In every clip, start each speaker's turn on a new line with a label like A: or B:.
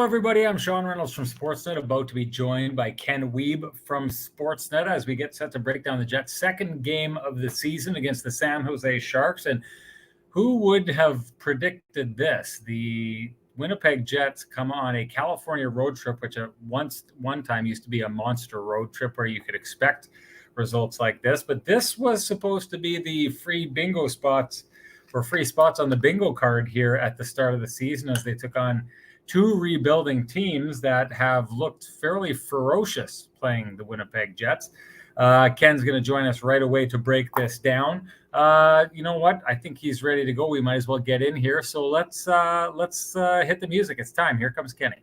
A: Hello, everybody. I'm Sean Reynolds from Sportsnet, about to be joined by Ken Wiebe from Sportsnet as we get set to break down the Jets' second game of the season against the San Jose Sharks. And who would have predicted this? The Winnipeg Jets come on a California road trip, which at one time used to be a monster road trip where you could expect results like this. But this was supposed to be the free bingo spots or free spots on the bingo card here at the start of the season as they took on two rebuilding teams that have looked fairly ferocious playing the Winnipeg Jets. Ken's going to join us right away to break this down. You know what? I think he's ready to go. We might as well get in here. So let's hit the music. It's time. Here comes Kenny.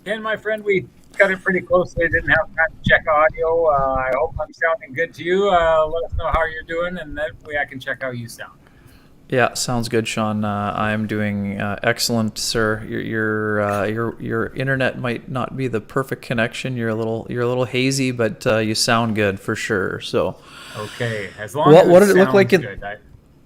A: Ken, my friend, we cut it pretty closely. I didn't have time to check audio. I hope I'm sounding good to you. Let us know how you're doing, and that way I can check how you sound.
B: Yeah, sounds good, Sean. I'm doing excellent, sir. Your internet might not be the perfect connection. You're a little hazy, but you sound good for sure. So,
A: okay, as long as
B: what did it look like?
A: Good.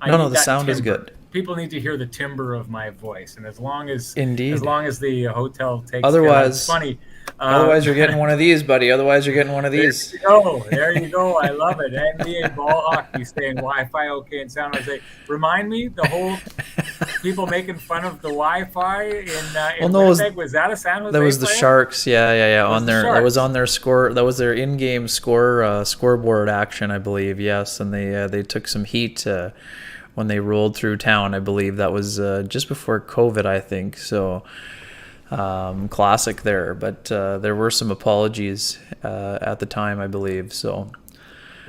B: No, the sound is good.
A: People need to hear the timbre of my voice, and as long as the hotel takes
B: otherwise
A: it's funny.
B: Otherwise, you're getting one of these, buddy. Otherwise, you're getting one of these.
A: There you go. I love it. NBA ball hockey saying Wi-Fi okay in San Jose. Remind me, the whole people making fun of the Wi-Fi in Winnipeg. Was that a San Jose?
B: That was the
A: player?
B: Sharks. Yeah. On their
A: Sharks.
B: That was on their score. That was their in-game scoreboard action, I believe. Yes, and they took some heat when they rolled through town. I believe that was just before COVID, I think. So. Classic there, but there were some apologies at the time, I believe. So,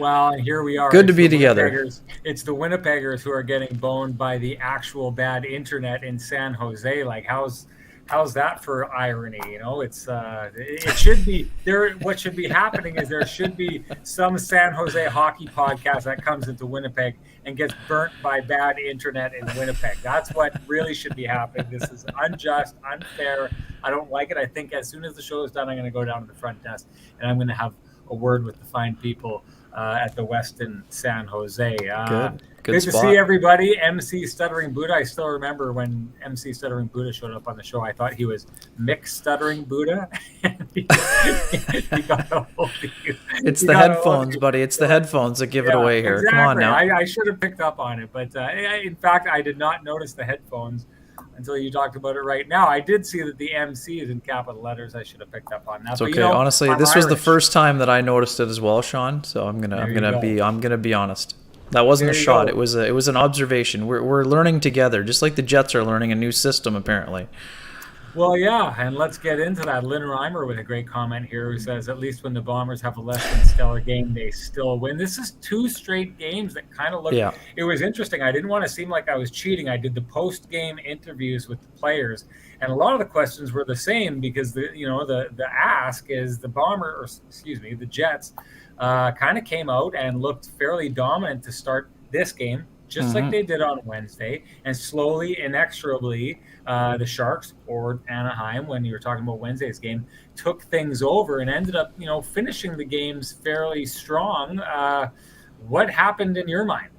A: well, and here we are.
B: Good to be together.
A: It's the Winnipeggers who are getting boned by the actual bad internet in San Jose. Like, how's that for irony? You know, it should be there. What should be happening is there should be some San Jose hockey podcast that comes into Winnipeg and gets burnt by bad internet in Winnipeg. That's what really should be happening. This is unjust, unfair. I don't like it. I think as soon as the show is done, I'm going to go down to the front desk and I'm going to have a word with the fine people at the Westin San Jose. Good to see everybody. MC Stuttering Buddha. I still remember when MC Stuttering Buddha showed up on the show. I thought he was Mick Stuttering Buddha. He got a hold of you.
B: It's the headphones, buddy. It's the headphones that give it away here.
A: Exactly.
B: Come on now.
A: I should have picked up on it, but in fact, I did not notice the headphones until you talked about it right now. I did see that the MC is in capital letters. I should have picked up on that.
B: It's okay. But, honestly, this was the first time that I noticed it as well, Sean. So I'm gonna be honest. That wasn't a shot. It was an observation. We're learning together, just like the Jets are learning a new system apparently.
A: Well, yeah, and let's get into that. Lynn Reimer with a great comment here who says, at least when the Bombers have a less than stellar game, they still win. This is two straight games that kind of look – It was interesting. I didn't want to seem like I was cheating. I did the post-game interviews with the players, and a lot of the questions were the same because the ask is the Jets kind of came out and looked fairly dominant to start this game, just like they did on Wednesday, and slowly, inexorably, the Sharks or Anaheim, when you were talking about Wednesday's game, took things over and ended up, finishing the games fairly strong. What happened in your mind?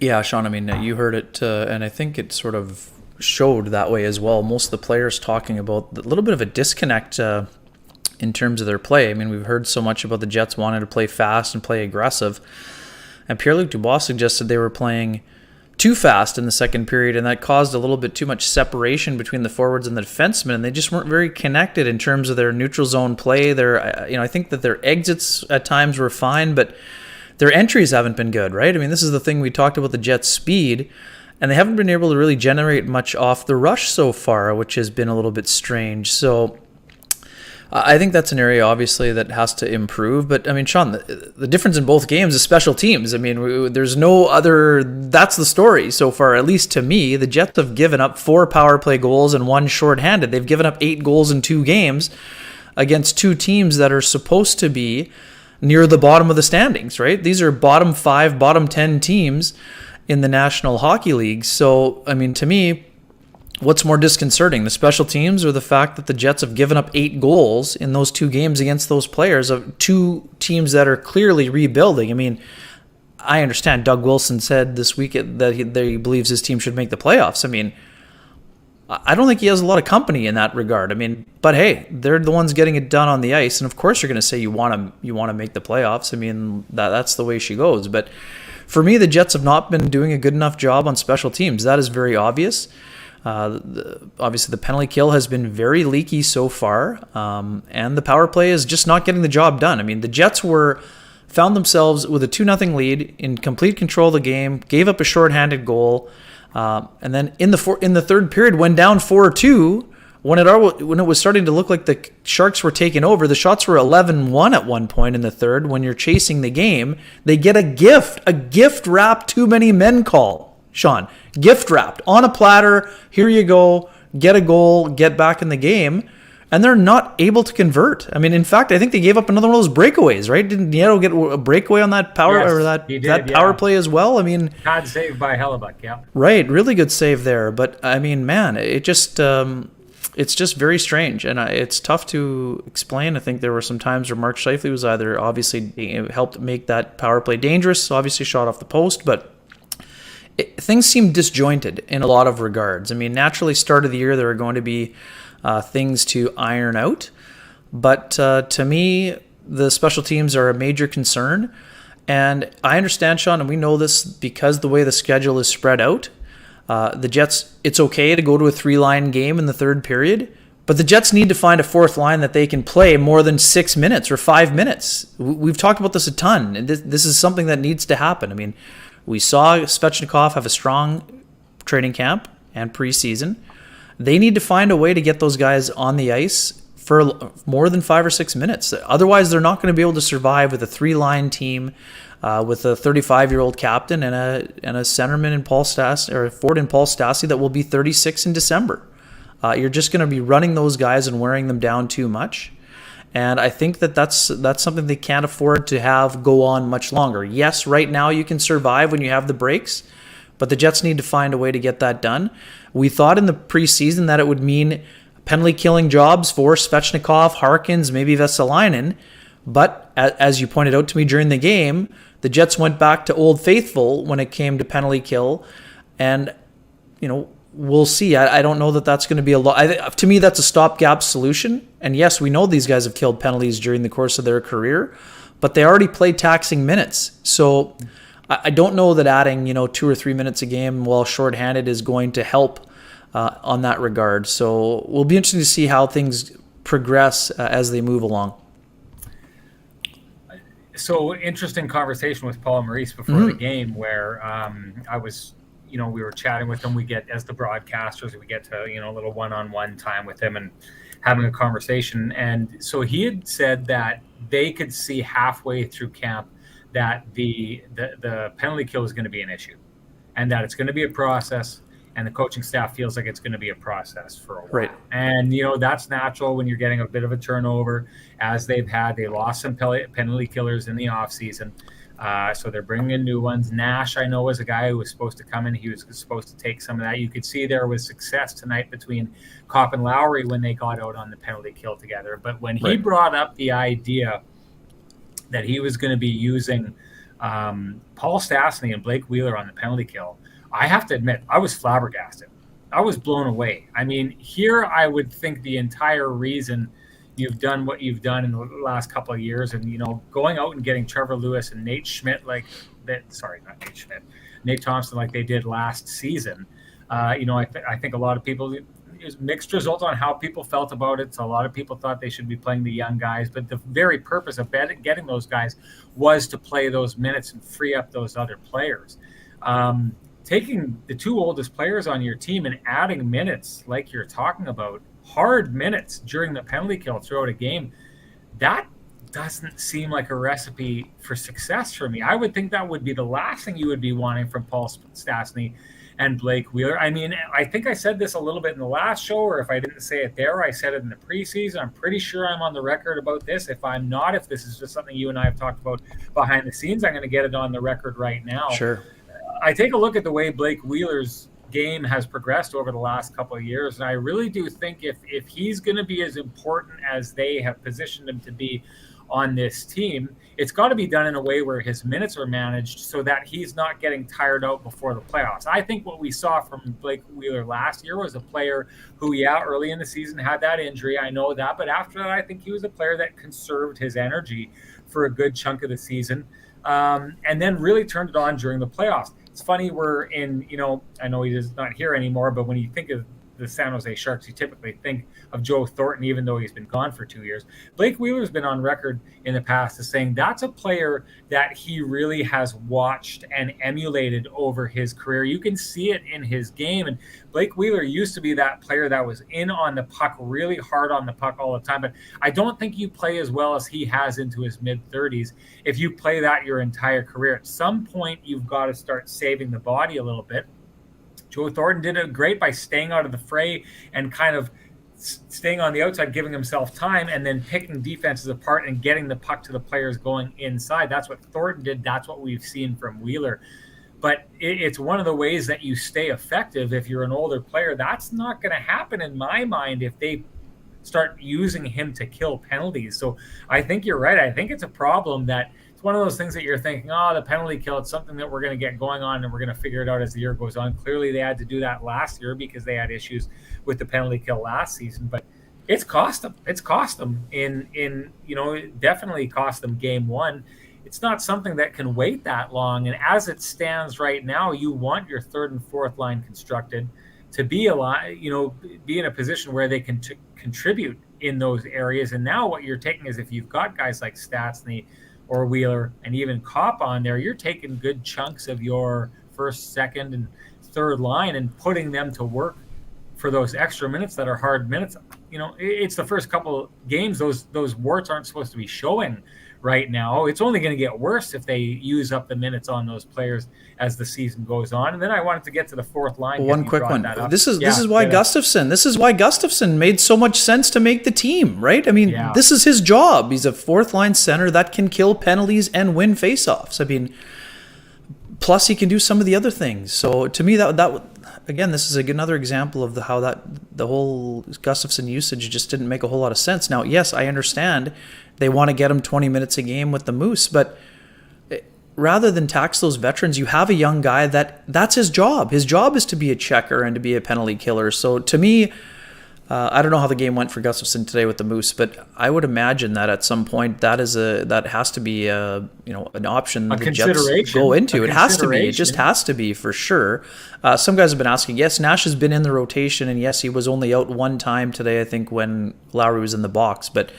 B: Yeah, Sean, I mean, you heard it, and I think it sort of showed that way as well. Most of the players talking about a little bit of a disconnect in terms of their play. I mean, we've heard so much about the Jets wanting to play fast and play aggressive. And Pierre-Luc Dubois suggested they were playing too fast in the second period, and that caused a little bit too much separation between the forwards and the defensemen, and they just weren't very connected in terms of their neutral zone play. I think that their exits at times were fine, but their entries haven't been good, right? I mean, this is the thing we talked about, the Jets' speed, and they haven't been able to really generate much off the rush so far, which has been a little bit strange. So I think that's an area obviously that has to improve. But I mean, Sean, the difference in both games is special teams. I mean, there's no other. That's the story so far, at least to me. The Jets have given up 4 power play goals and 1 shorthanded. They've given up 8 goals in 2 games against 2 teams that are supposed to be near the bottom of the standings. Right? These are bottom 5, bottom 10 teams in the National Hockey League. So I mean, to me, what's more disconcerting, the special teams or the fact that the Jets have given up 8 goals in those 2 games against those players of 2 teams that are clearly rebuilding? I mean, I understand Doug Wilson said this week that he believes his team should make the playoffs. I mean, I don't think he has a lot of company in that regard. I mean, but hey, they're the ones getting it done on the ice, and of course you're going to say you want to make the playoffs. I mean, that's the way she goes. But for me, the Jets have not been doing a good enough job on special teams. That is very obvious. Obviously, the penalty kill has been very leaky so far, and the power play is just not getting the job done. I mean, the Jets found themselves with a 2-0 lead in complete control of the game, gave up a shorthanded goal, and then in the third period, went down 4-2. When it was starting to look like the Sharks were taking over, the shots were 11-1 at one point in the third. When you're chasing the game, they get a gift wrap too many men call. Sean, gift wrapped on a platter. Here you go. Get a goal. Get back in the game. And they're not able to convert. I mean, in fact, I think they gave up another one of those breakaways, right? Didn't Nieto get a breakaway on that power power play as well? I mean,
A: God saved by Hellebuck, yeah.
B: Right, really good save there. But I mean, man, it's just very strange, and it's tough to explain. I think there were some times where Mark Scheifele was either obviously helped make that power play dangerous, obviously shot off the post, but things seem disjointed in a lot of regards. I mean, naturally, start of the year, there are going to be things to iron out. But to me, the special teams are a major concern. And I understand, Sean, and we know this because the way the schedule is spread out, the Jets, it's okay to go to a 3-line game in the third period, but the Jets need to find a 4th line that they can play more than 6 minutes or 5 minutes. We've talked about this a ton, and this is something that needs to happen. I mean, we saw Svechnikov have a strong training camp and preseason. They need to find a way to get those guys on the ice for more than 5 or 6 minutes. Otherwise, they're not going to be able to survive with a 3-line team with a 35-year-old captain and a centerman in Paul Stassi, or a forward in Paul Stassi that will be 36 in December. You're just going to be running those guys and wearing them down too much. And I think that's something they can't afford to have go on much longer. Yes, right now you can survive when you have the breaks, but the Jets need to find a way to get that done. We thought in the preseason that it would mean penalty killing jobs for Svechnikov, Harkins, maybe Vesalainen. But as you pointed out to me during the game, the Jets went back to Old Faithful when it came to penalty kill. And, we'll see. I don't know that that's going to be a lot. To me, that's a stopgap solution. And yes, we know these guys have killed penalties during the course of their career, but they already play taxing minutes. So I don't know that adding, 2 or 3 minutes a game while shorthanded is going to help on that regard. So we'll be interested to see how things progress as they move along.
A: So interesting conversation with Paul Maurice before the game where I was, we were chatting with him. We get, as the broadcasters, we get to, a little one-on-one time with him and having a conversation. And so he had said that they could see halfway through camp that the penalty kill is going to be an issue and that it's going to be a process, and the coaching staff feels like it's going to be a process for a while.
B: Right.
A: And, that's natural when you're getting a bit of a turnover, as they've had. They lost some penalty killers in the offseason. So they're bringing in new ones. Nash, I know, was a guy who was supposed to come in. He was supposed to take some of that. You could see there was success tonight between Kopp and Lowry when they got out on the penalty kill together. But when he brought up the idea that he was going to be using Paul Stastny and Blake Wheeler on the penalty kill, I have to admit, I was flabbergasted. I was blown away. I mean, here I would think the entire reason you've done what you've done in the last couple of years, and going out and getting Trevor Lewis and Nate Schmidt Nate Thompson like they did last season. I think a lot of people, there's mixed results on how people felt about it. So a lot of people thought they should be playing the young guys, but the very purpose of getting those guys was to play those minutes and free up those other players. Taking the 2 oldest players on your team and adding minutes like you're talking about, hard minutes during the penalty kill throughout a game, that doesn't seem like a recipe for success for me. I would think that would be the last thing you would be wanting from Paul Stastny and Blake Wheeler. I mean, I think I said this a little bit in the last show, or if I didn't say it there, I said it in the preseason. I'm pretty sure I'm on the record about this. If I'm not, if this is just something you and I have talked about behind the scenes, I'm going to get it on the record right now.
B: Sure.
A: I take a look at the way Blake Wheeler's game has progressed over the last couple of years, and I really do think if he's going to be as important as they have positioned him to be on this team, it's got to be done in a way where his minutes are managed so that he's not getting tired out before the playoffs. I think what we saw from Blake Wheeler last year was a player who, early in the season had that injury. I know that. But after that, I think he was a player that conserved his energy for a good chunk of the season, and then really turned it on during the playoffs. It's funny, we're in, I know he is not here anymore, but when you think of the San Jose Sharks, you typically think of Joe Thornton, even though he's been gone for 2 years. Blake Wheeler's been on record in the past as saying that's a player that he really has watched and emulated over his career. You can see it in his game. And Blake Wheeler used to be that player that was in on the puck, really hard on the puck all the time. But I don't think you play as well as he has into his mid-30s if you play that your entire career. At some point, you've got to start saving the body a little bit. Joe Thornton did it great by staying out of the fray and kind of staying on the outside, giving himself time, and then picking defenses apart and getting the puck to the players going inside. That's what Thornton did. That's what we've seen from Wheeler. But it's one of the ways that you stay effective if you're an older player. That's not going to happen in my mind if they start using him to kill penalties. So I think you're right. I think it's a problem that it's one of those things that you're thinking, the penalty kill, it's something that we're going to get going on and we're going to figure it out as the year goes on. Clearly they had to do that last year because they had issues with the penalty kill last season, but it's cost them. It's cost them it definitely cost them game one. It's not something that can wait that long. And as it stands right now, you want your third and fourth line constructed to be be in a position where they can contribute in those areas. And now what you're taking is if you've got guys like Stastny or Wheeler and even Kopp on there, you're taking good chunks of your first, second, and third line and putting them to work for those extra minutes that are hard minutes. It's the first couple games. Those warts aren't supposed to be showing right now. It's only going to get worse if they use up the minutes on those players as the season goes on. And then I wanted to get to the fourth line.
B: One quick one. This is why Gustafsson made so much sense to make the team, right? I memean, This is his job. He's a fourth line center that can kill penalties and win faceoffs. I mean, plus he can do some of the other things. So to me, that again, this is another example of how the whole Gustafsson usage just didn't make a whole lot of sense. Now, yes, I understand they want to get him 20 minutes a game with the Moose, but rather than tax those veterans, you have a young guy that's his job. His job is to be a checker and to be a penalty killer. So to me, I don't know how the game went for Gustafsson today with the Moose, but I would imagine that at some point that has to be an option
A: the
B: Jets go into. It has to be. It just has to be for sure. Some guys have been asking. Yes, Nash has been in the rotation, and yes, he was only out one time today, I think, when Lowry was in the box. But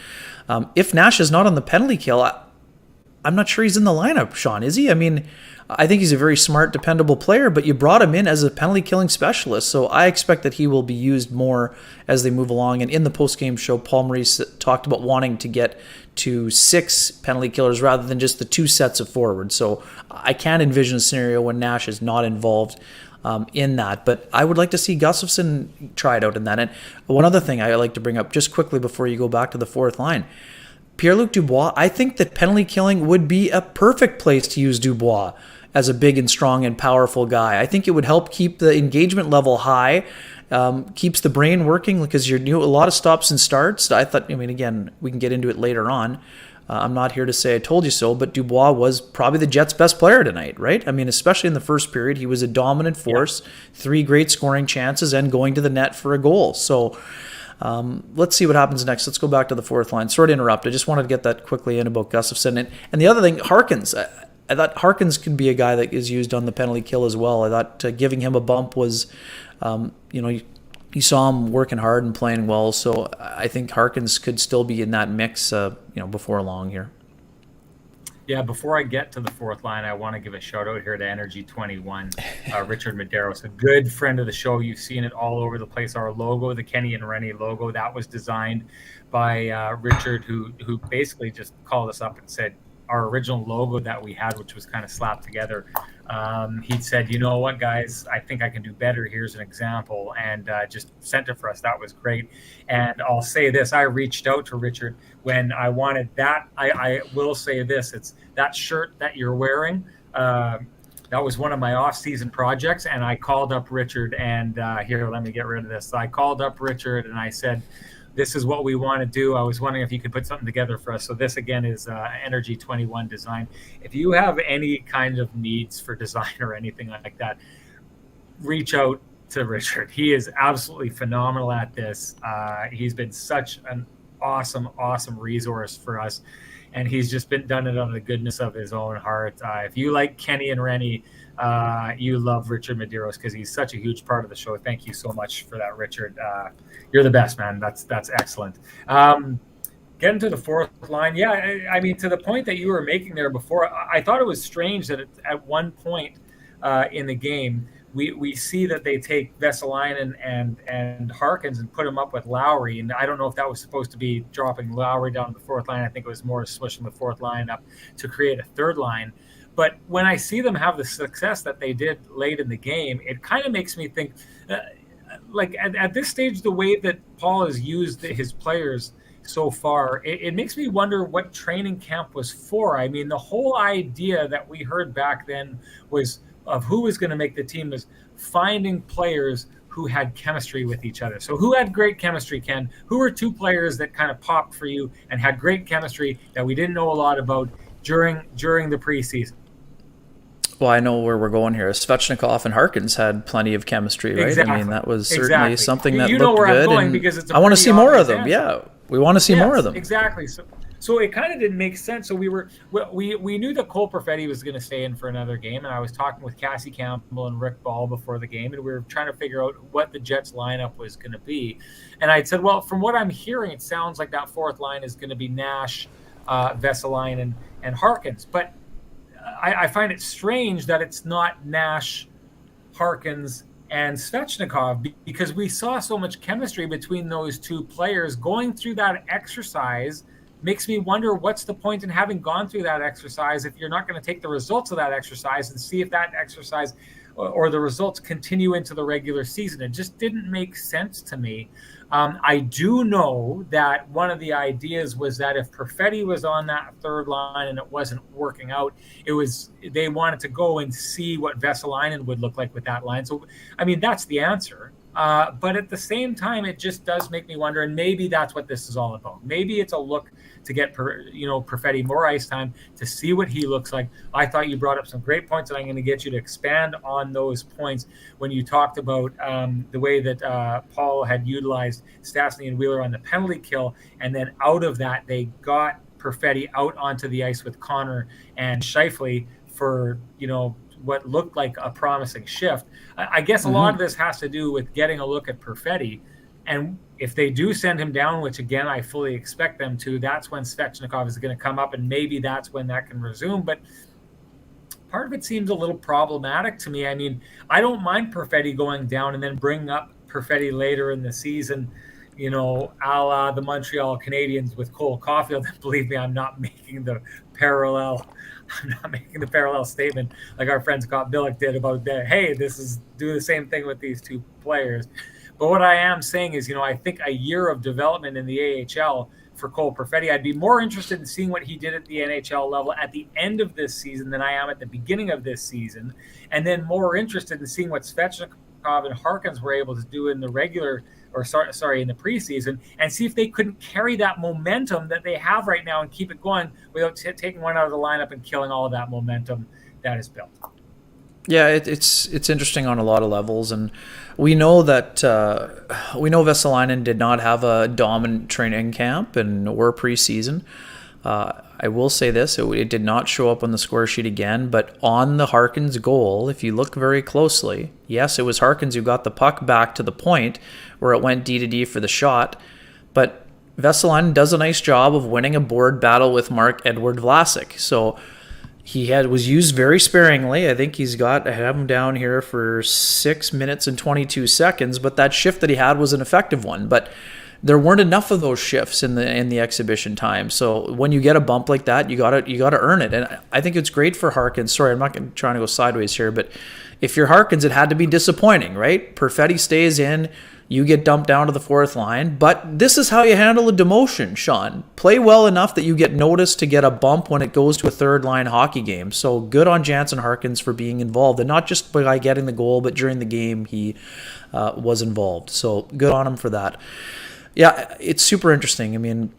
B: if Nash is not on the penalty kill, I'm not sure he's in the lineup, Sean, is he? I mean, I think he's a very smart, dependable player, but you brought him in as a penalty killing specialist, so I expect that he will be used more as they move along. And in the post-game show, Paul Maurice talked about wanting to get to 6 penalty killers rather than just the 2 sets of forwards. So I can't envision a scenario when Nash is not involved in that, but I would like to see Gustafsson try it out in that. And one other thing I like to bring up just quickly before you go back to the fourth line, Pierre-Luc Dubois, I think that penalty killing would be a perfect place to use Dubois as a big and strong and powerful guy. I think it would help keep the engagement level high, keeps the brain working because you're a lot of stops and starts. Again, we can get into it later on. I'm not here to say I told you so, but Dubois was probably the Jets' best player tonight, right? I mean, especially in the first period, he was a dominant force, 3 great scoring chances, and going to the net for a goal. So let's see what happens next. Let's go back to the fourth line. Sorry to interrupt. I just wanted to get that quickly in about Gustafsson. And the other thing, Harkins. I thought Harkins could be a guy that is used on the penalty kill as well. I thought giving him a bump was, you saw him working hard and playing well. So I think Harkins could still be in that mix, before long here.
A: Yeah, before I get to the fourth line, I want to give a shout out here to Energy 21, Richard Medeiros, a good friend of the show. You've seen it all over the place. Our logo, the Kenny and Renny logo, that was designed by Richard, who basically just called us up and said our original logo that we had, which was kind of slapped together. He said, you know what, guys, I think I can do better. Here's an example, and just sent it for us. That was great. And I'll say this, I reached out to Richard when I wanted that. I will say this, it's that shirt that you're wearing. That was one of my off-season projects, and I called up Richard, and here, let me get rid of this. I called up Richard, and I said, this is what we want to do. I was wondering if you could put something together for us. So this, again, is Energy 21 design. If you have any kind of needs for design or anything like that, reach out to Richard. He is absolutely phenomenal at this. He's been such an awesome resource for us, and he's just been done it on the goodness of his own heart. If you like Kenny and Renny, you love Richard Medeiros because he's such a huge part of the show. Thank you so much for that, Richard. You're the best, man. That's excellent. Getting to the fourth line, yeah, I mean, to the point that you were making there before, I thought it was strange that at one point in the game, we see that they take Vesalainen and Harkins and put them up with Lowry. And I don't know if that was supposed to be dropping Lowry down to the fourth line. I think it was more switching the fourth line up to create a third line. But when I see them have the success that they did late in the game, it kind of makes me think, like at this stage, the way that Paul has used his players so far, it makes me wonder what training camp was for. I mean, the whole idea that we heard back then was of who was going to make the team was finding players who had chemistry with each other. So who had great chemistry, Ken? Who were two players that kind of popped for you and had great chemistry that we didn't know a lot about during the preseason?
B: Well, I know where we're going here. Svechnikov and Harkins had plenty of chemistry, right?
A: Exactly.
B: I mean, that was certainly something that
A: you know
B: looked
A: where
B: good.
A: I'm going because it's
B: I want to see more of them.
A: answer.
B: Yeah, we want to see more of them.
A: Exactly. So it kind of didn't make sense. So we knew that Cole Perfetti was going to stay in for another game, and I was talking with Cassie Campbell and Rick Ball before the game, and we were trying to figure out what the Jets lineup was going to be. And I said, well, from what I'm hearing, it sounds like that fourth line is going to be Nash, Vesalainen, and Harkins. But I find it strange that it's not Nash, Harkins, and Svechnikov because we saw so much chemistry between those two players. Going through that exercise makes me wonder what's the point in having gone through that exercise if you're not going to take the results of that exercise and see if that exercise or the results continue into the regular season. It just didn't make sense to me. I do know that one of the ideas was that if Perfetti was on that third line and it wasn't working out, they wanted to go and see what Vesalainen would look like with that line. So, I mean, that's the answer. But at the same time, it just does make me wonder, and maybe that's what this is all about. Maybe it's a look to get Perfetti more ice time to see what he looks like. I thought you brought up some great points, and I'm going to get you to expand on those points when you talked about the way that Paul had utilized Stastny and Wheeler on the penalty kill, and then out of that, they got Perfetti out onto the ice with Connor and Scheifele for, what looked like a promising shift. I guess a lot of this has to do with getting a look at Perfetti. And if they do send him down, which again, I fully expect them to, that's when Svechnikov is going to come up, and maybe that's when that can resume. But part of it seems a little problematic to me. I mean, I don't mind Perfetti going down and then bringing up Perfetti later in the season, a la the Montreal Canadiens with Cole Caulfield. Believe me, I'm not making the parallel statement like our friend Scott Billick did about that. Hey, do the same thing with these two players. But what I am saying is, I think a year of development in the AHL for Cole Perfetti, I'd be more interested in seeing what he did at the NHL level at the end of this season than I am at the beginning of this season. And then more interested in seeing what Svechnikov and Harkins were able to do in the in the preseason, and see if they couldn't carry that momentum that they have right now and keep it going without taking one out of the lineup and killing all of that momentum that is built.
B: Yeah, it's interesting on a lot of levels, and we know that Vesalainen did not have a dominant training camp or preseason. I will say this, it did not show up on the score sheet again, but on the Harkins goal, if you look very closely, yes, it was Harkins who got the puck back to the point where it went D-to-D for the shot, but Vesalainen does a nice job of winning a board battle with Mark-Edouard Vlasic. So was used very sparingly. I think I have him down here for 6 minutes and 22 seconds, but that shift that he had was an effective one. But there weren't enough of those shifts in the exhibition time. So when you get a bump like that, you gotta earn it. And I think it's great for Harkins. Sorry, I'm not trying to go sideways here, but if you're Harkins, it had to be disappointing, right? Perfetti stays in. You get dumped down to the fourth line. But this is how you handle a demotion, Sean. Play well enough that you get noticed to get a bump when it goes to a third line hockey game. So good on Jansen Harkins for being involved. And not just by getting the goal, but during the game he was involved. So good on him for that. Yeah, it's super interesting. I mean,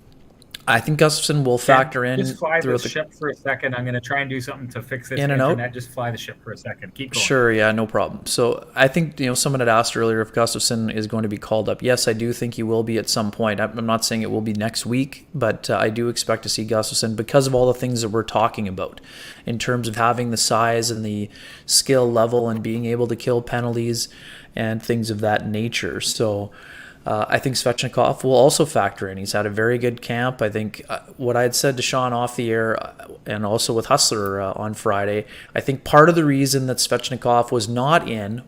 B: I think Gustafsson will factor in.
A: Just fly the ship for a second. I'm going to try and do something to fix this
B: in and
A: internet.
B: out.
A: Just fly the ship for a second. Keep going.
B: Sure, yeah, no problem. So I think, someone had asked earlier if Gustafsson is going to be called up. Yes, I do think he will be at some point. I'm not saying it will be next week, but I do expect to see Gustafsson because of all the things that we're talking about in terms of having the size and the skill level and being able to kill penalties and things of that nature. So I think Svechnikov will also factor in. He's had a very good camp. I think what I had said to Sean off the air and also with Hustler on Friday, I think part of the reason that Svechnikov was not in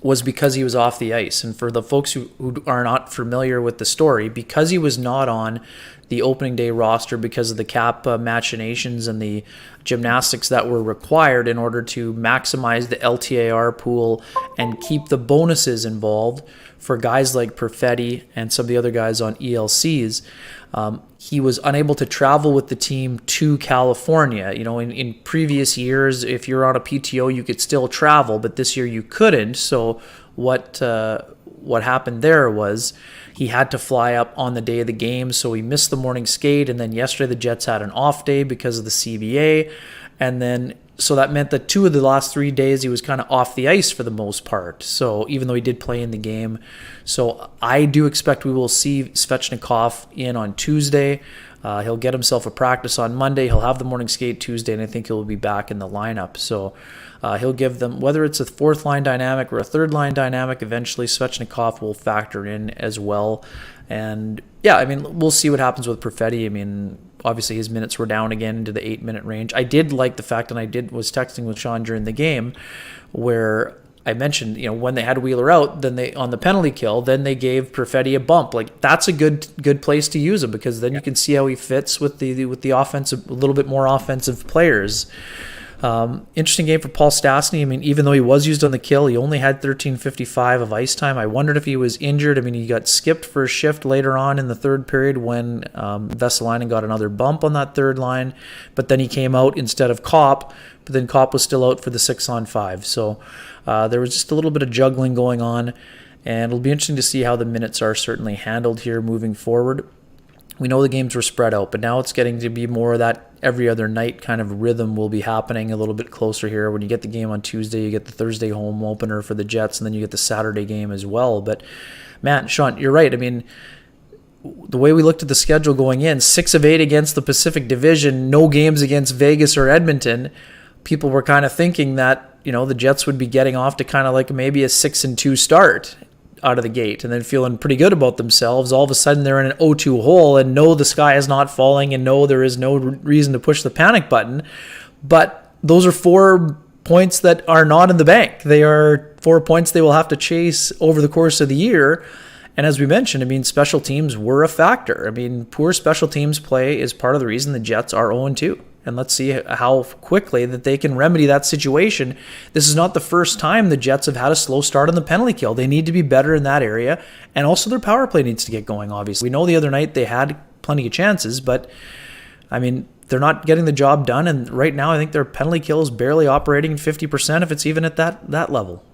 B: was because he was off the ice. And for the folks who are not familiar with the story, because he was not on the opening day roster because of the cap machinations and the gymnastics that were required in order to maximize the LTAR pool and keep the bonuses involved for guys like Perfetti and some of the other guys on ELCs, he was unable to travel with the team to California. In previous years, if you're on a PTO, you could still travel, but this year you couldn't. So what happened there was he had to fly up on the day of the game, so he missed the morning skate, and then yesterday the Jets had an off day because of the CBA, and then so that meant that 2 of the last 3 days he was kind of off the ice for the most part. So even though he did play in the game, so I do expect we will see Svechnikov in on Tuesday. He'll get himself a practice on Monday. He'll have the morning skate Tuesday, and I think he'll be back in the lineup. So he'll give them, whether it's a fourth line dynamic or a third line dynamic, eventually Svechnikov will factor in as well. And yeah, I mean, we'll see what happens with Perfetti. I mean, obviously his minutes were down again into the 8-minute range. I did like the fact, and was texting with Sean during the game, where I mentioned, when they had Wheeler out, then they on the penalty kill, then they gave Perfetti a bump. Like that's a good place to use him because then you can see how he fits with the offensive, a little bit more offensive players. Interesting game for Paul Stastny. I mean, even though he was used on the kill, he only had 13:55 of ice time. I wondered if he was injured. I mean, he got skipped for a shift later on in the third period when Vesalainen got another bump on that third line, but then he came out instead of Kopp, but then Kopp was still out for the 6-on-5. So there was just a little bit of juggling going on, and it'll be interesting to see how the minutes are certainly handled here moving forward. We know the games were spread out, but now it's getting to be more of that every other night kind of rhythm will be happening a little bit closer here. When you get the game on Tuesday, you get the Thursday home opener for the Jets, and then you get the Saturday game as well. But, man, Sean, you're right. I mean, the way we looked at the schedule going in, 6 of 8 against the Pacific Division, no games against Vegas or Edmonton, people were kind of thinking that, the Jets would be getting off to kind of like maybe a 6-2 start out of the gate and then feeling pretty good about themselves. All of a sudden they're in an 0-2 hole and no, the sky is not falling and no, there is no reason to push the panic button. But those are 4 points that are not in the bank. They are 4 points they will have to chase over the course of the year. And as we mentioned, I mean, special teams were a factor. I mean, poor special teams play is part of the reason the Jets are 0-2. And let's see how quickly that they can remedy that situation. This is not the first time the Jets have had a slow start on the penalty kill. They need to be better in that area. And also their power play needs to get going, obviously. We know the other night they had plenty of chances, but, I mean, they're not getting the job done. And right now I think their penalty kill is barely operating 50% if it's even at that level.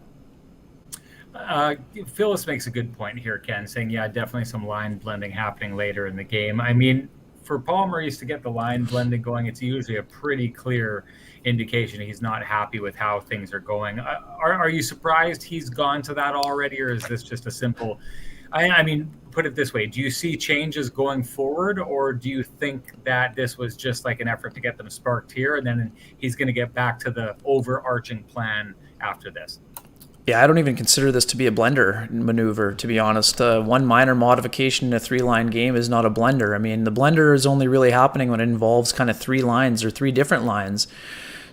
A: Phyllis makes a good point here, Ken, saying, yeah, definitely some line blending happening later in the game. I mean, for Paul Maurice to get the line blending going, it's usually a pretty clear indication he's not happy with how things are going. Are you surprised he's gone to that already, or is this just a simple... I mean, put it this way, do you see changes going forward, or do you think that this was just like an effort to get them sparked here, and then he's going to get back to the overarching plan after this?
B: Yeah, I don't even consider this to be a blender maneuver, to be honest. One minor modification in a three-line game is not a blender. I mean, the blender is only really happening when it involves kind of three lines or three different lines.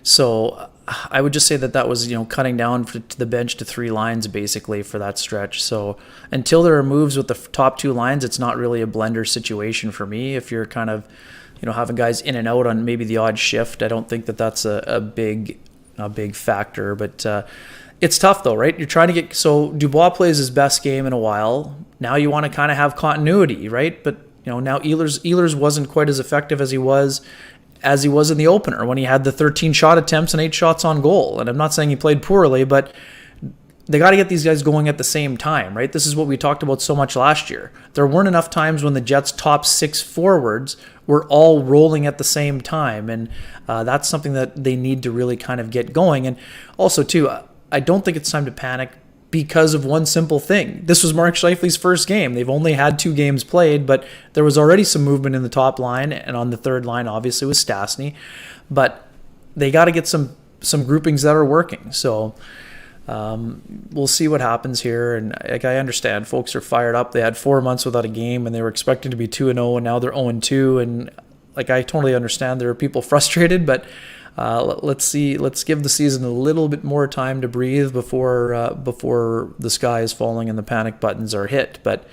B: So I would just say that was, cutting down to the bench to three lines basically for that stretch. So until there are moves with the top two lines, it's not really a blender situation for me. If you're kind of, having guys in and out on maybe the odd shift, I don't think that's a big factor. But it's tough though, right? You're trying to so Dubois plays his best game in a while. Now you want to kind of have continuity, right? But now Ehlers wasn't quite as effective as he was in the opener when he had the 13 shot attempts and 8 shots on goal. And I'm not saying he played poorly, but they got to get these guys going at the same time, right? This is what we talked about so much last year. There weren't enough times when the Jets' top 6 forwards were all rolling at the same time. And that's something that they need to really kind of get going. And also, too, I don't think it's time to panic because of one simple thing. This was Mark Scheifele's first game. They've only had 2 games played, but there was already some movement in the top line, and on the third line, obviously, was Stastny. But they got to get some groupings that are working. So we'll see what happens here. And I understand folks are fired up. They had 4 months without a game, and they were expecting to be 2-0, and now they're 0-2. And I totally understand there are people frustrated, but let's see. Let's give the season a little bit more time to breathe before the sky is falling and the panic buttons are hit. But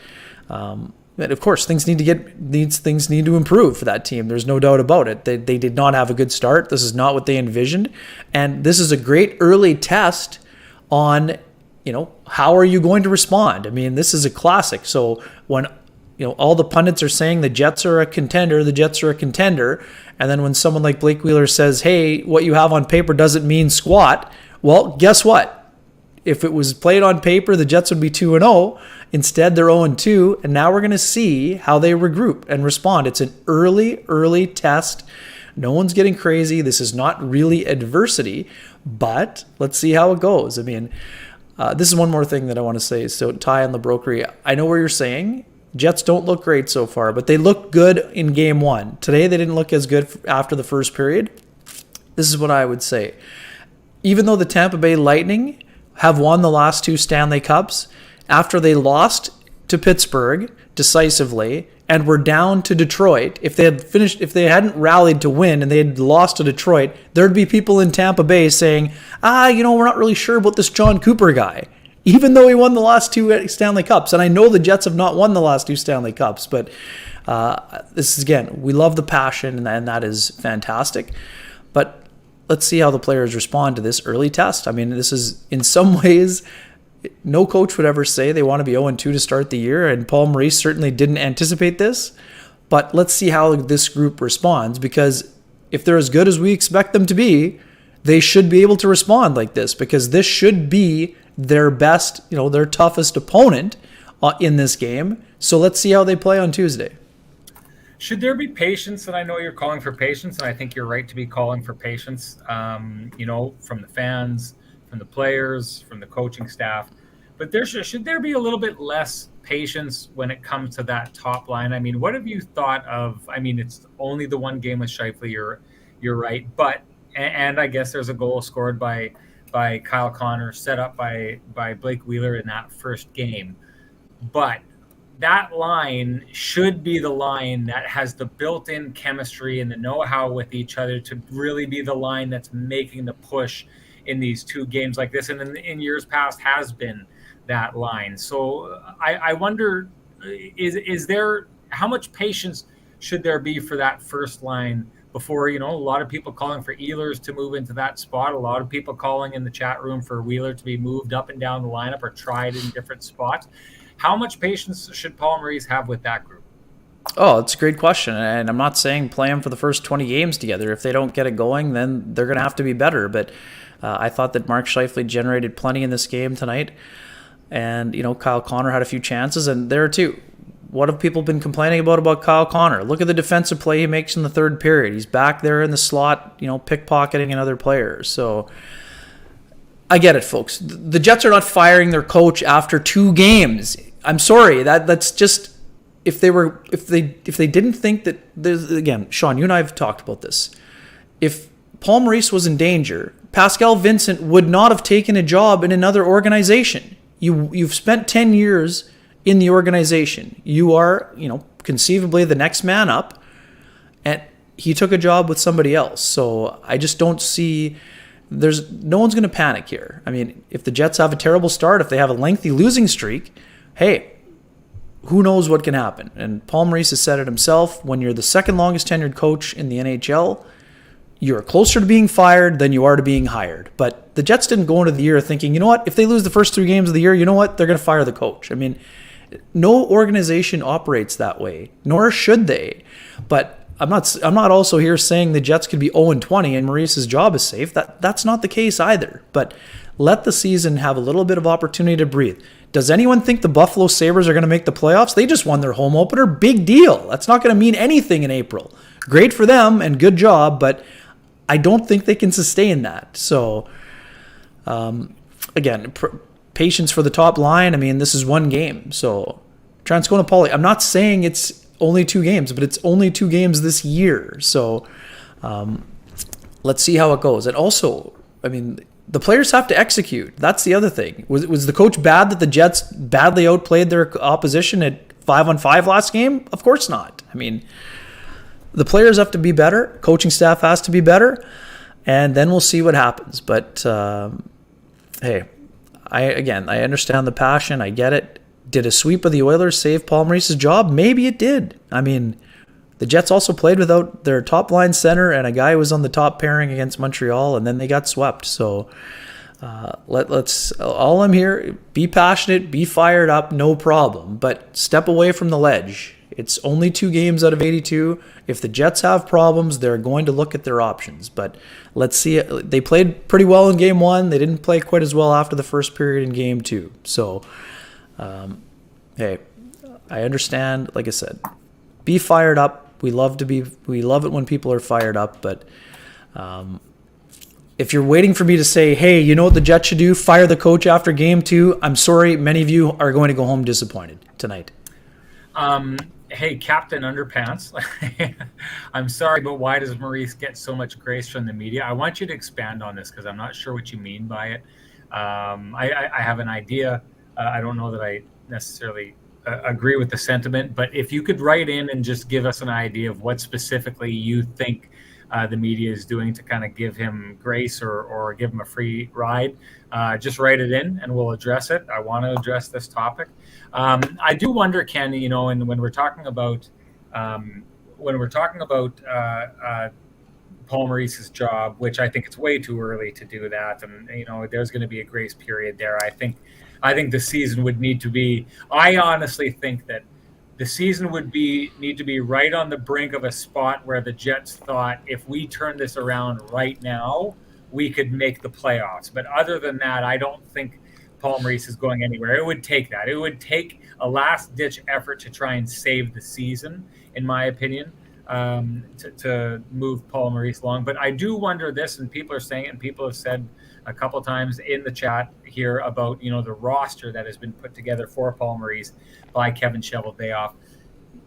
B: of course, things need to improve for that team. There's no doubt about it. They did not have a good start. This is not what they envisioned, and this is a great early test on how are you going to respond. I mean, this is a classic. So when all the pundits are saying the Jets are a contender, and then when someone like Blake Wheeler says, hey, what you have on paper doesn't mean squat, well, guess what? If it was played on paper, the Jets would be 2-0. Instead, they're 0-2, and now we're going to see how they regroup and respond. It's an early test. No one's getting crazy. This is not really adversity, but let's see how it goes. I mean, this is one more thing that I want to say. So, Ty on the brokery, I know where you're saying Jets don't look great so far, but they looked good in game 1. Today, they didn't look as good after the first period. This is what I would say. Even though the Tampa Bay Lightning have won the last 2 Stanley Cups, after they lost to Pittsburgh decisively and were down to Detroit, if they hadn't rallied to win and they had lost to Detroit, there'd be people in Tampa Bay saying, we're not really sure about this John Cooper guy, even though he won the last 2 Stanley Cups. And I know the Jets have not won the last 2 Stanley Cups, but this is, again, we love the passion, and that is fantastic. But let's see how the players respond to this early test. I mean, this is, in some ways, no coach would ever say they want to be 0-2 to start the year, and Paul Maurice certainly didn't anticipate this. But let's see how this group responds, because if they're as good as we expect them to be, they should be able to respond like this, because this should be their best, their toughest opponent in this game. So let's see how they play on Tuesday.
A: Should there be patience? And I know you're calling for patience, and I think you're right to be calling for patience, from the fans, from the players, from the coaching staff. But should there be a little bit less patience when it comes to that top line? I mean, what have you thought of? I mean, it's only the one game with Scheifele, you're right. But, and I guess there's a goal scored by Kyle Connor, set up by Blake Wheeler in that first game. But that line should be the line that has the built-in chemistry and the know-how with each other to really be the line that's making the push in these 2 games like this, and in years past has been that line. So I wonder, is there, how much patience should there be for that first line before, a lot of people calling for Ehlers to move into that spot, a lot of people calling in the chat room for Wheeler to be moved up and down the lineup or tried in different spots. How much patience should Paul Maurice have with that group?
B: Oh, it's a great question. And I'm not saying play them for the first 20 games together. If they don't get it going, then they're going to have to be better. But I thought that Mark Scheifele generated plenty in this game tonight. And, Kyle Connor had a few chances. And there too, what have people been complaining about Kyle Connor? Look at the defensive play he makes in the third period. He's back there in the slot, pickpocketing another player. So I get it, folks. The Jets are not firing their coach after 2 games. I'm sorry. That's just, if they didn't think that, again, Sean, you and I have talked about this. If Paul Maurice was in danger, Pascal Vincent would not have taken a job in another organization. You've spent 10 years in the organization. You are, conceivably the next man up, and he took a job with somebody else. So I just don't see, no one's going to panic here. I mean, if the Jets have a terrible start, if they have a lengthy losing streak, hey, who knows what can happen? And Paul Maurice has said it himself, when you're the second longest tenured coach in the NHL, you're closer to being fired than you are to being hired. But the Jets didn't go into the year thinking, you know what, if they lose the first 3 games of the year, you know what, they're going to fire the coach. I mean, no organization operates that way, nor should they. But I'm not also here saying the Jets could be 0-20 and Maurice's job is safe. That's not the case either. But let the season have a little bit of opportunity to breathe. Does anyone think the Buffalo Sabres are going to make the playoffs? They just won their home opener. Big deal. That's not going to mean anything in April. Great for them and good job, but I don't think they can sustain that. So, again, patience for the top line. I mean, this is 1 game. So, Transcona Poly, I'm not saying it's only 2 games, but it's only 2 games this year. So, let's see how it goes. And also, I mean, the players have to execute. That's the other thing. Was the coach bad that the Jets badly outplayed their opposition at 5-on-5 last game? Of course not. I mean, the players have to be better. Coaching staff has to be better. And then we'll see what happens. But, hey, I understand the passion. I get it. Did a sweep of the Oilers save Paul Maurice's job? Maybe it did. I mean, the Jets also played without their top line center and a guy who was on the top pairing against Montreal, and then they got swept. So let's all I'm here, be passionate, be fired up, no problem. But step away from the ledge. It's only 2 games out of 82. If the Jets have problems, they're going to look at their options. But let's see. They played pretty well in Game 1. They didn't play quite as well after the first period in Game 2. So, hey, I understand. Like I said, be fired up. We love it when people are fired up. But if you're waiting for me to say, hey, you know what the Jets should do? Fire the coach after Game 2. I'm sorry. Many of you are going to go home disappointed tonight.
A: Hey, Captain Underpants, I'm sorry, but why does Maurice get so much grace from the media? I want you to expand on this because I'm not sure what you mean by it. I have an idea. I don't know that I necessarily agree with the sentiment, but if you could write in and just give us an idea of what specifically you think the media is doing to kind of give him grace or give him a free ride, just write it in and we'll address it. I want to address this topic. I do wonder, Ken, and when we're talking about Paul Maurice's job, which I think it's way too early to do that, and there's going to be a grace period there. I think the season would need to be. I honestly think that the season would need to be right on the brink of a spot where the Jets thought, if we turn this around right now, we could make the playoffs. But other than that, I don't think Paul Maurice is going anywhere. It would take that. It would take a last-ditch effort to try and save the season, in my opinion, to move Paul Maurice along. But I do wonder this, and people are saying it, and people have said a couple times in the chat here about, the roster that has been put together for Paul Maurice by Kevin Cheveldayoff.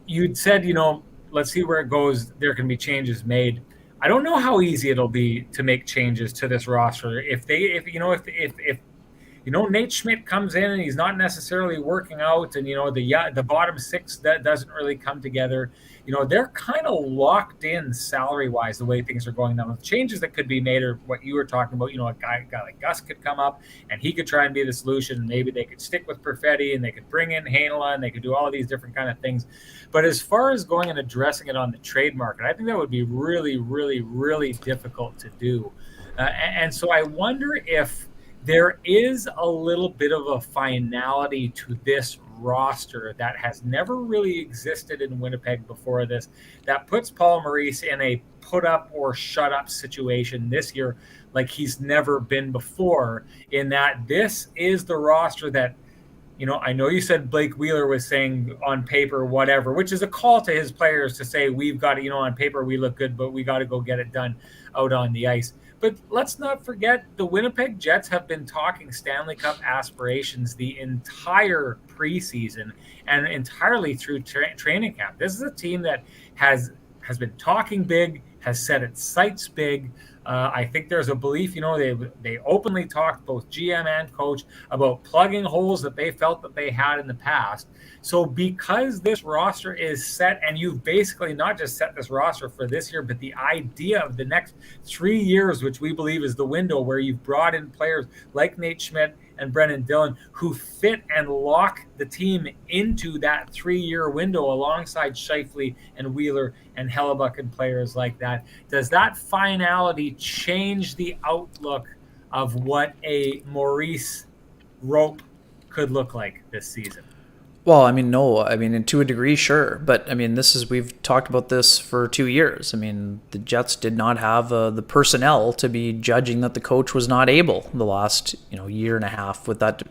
A: You'd said, let's see where it goes. There can be changes made. I don't know how easy it'll be to make changes to this roster. If Nate Schmidt comes in and he's not necessarily working out, and the bottom 6 that doesn't really come together, they're kind of locked in salary wise the way things are going now. The changes that could be made are what you were talking about. A guy like Gus could come up and he could try and be the solution. Maybe they could stick with Perfetti and they could bring in Heinola and they could do all of these different kind of things. But as far as going and addressing it on the trade market, I think that would be really, really, really difficult to do. And so I wonder if there is a little bit of a finality to this roster that has never really existed in Winnipeg before this, that puts Paul Maurice in a put up or shut up situation this year like he's never been before, in that this is the roster that, I know you said Blake Wheeler was saying on paper, whatever, which is a call to his players to say, we've got to, on paper we look good, but we got to go get it done out on the ice. But let's not forget, the Winnipeg Jets have been talking Stanley Cup aspirations the entire preseason and entirely through training camp. This is a team that has been talking big, has set its sights big. I think there's a belief, they openly talked, both GM and coach, about plugging holes that they felt that they had in the past. So because this roster is set, and you've basically not just set this roster for this year, but the idea of the next 3 years, which we believe is the window where you've brought in players like Nate Schmidt and Brennan Dillon who fit and lock the team into that 3-year window alongside Scheifele and Wheeler and Hellebuck and players like that. Does that finality change the outlook of what a Maurice rope could look like this season?
B: Well, I mean, no. I mean, to a degree, sure. But, I mean, we've talked about this for 2 years. I mean, the Jets did not have the personnel to be judging that the coach was not able the last, year and a half with that.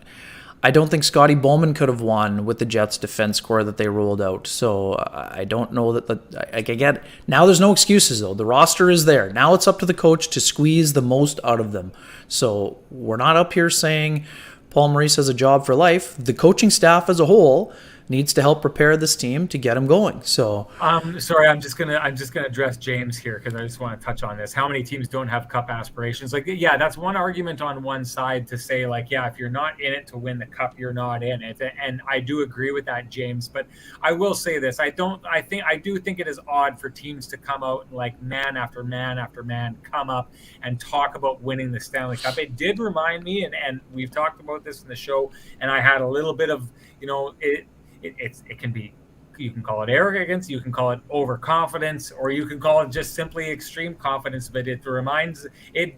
B: I don't think Scotty Bowman could have won with the Jets defense core that they rolled out. So I don't know that I get it. Now there's no excuses, though. The roster is there. Now it's up to the coach to squeeze the most out of them. So we're not up here saying Paul Maurice has a job for life. The coaching staff as a whole needs to help prepare this team to get them going. So,
A: sorry, I'm just gonna address James here because I just want to touch on this. How many teams don't have cup aspirations? Like, yeah, that's one argument on one side to say, like, yeah, if you're not in it to win the cup, you're not in it. And I do agree with that, James. But I will say this: I do think it is odd for teams to come out and, like, man after man after man come up and talk about winning the Stanley Cup. It did remind me, and we've talked about this in the show, and I had a little bit of, it can be, you can call it arrogance, you can call it overconfidence, or you can call it just simply extreme confidence. But it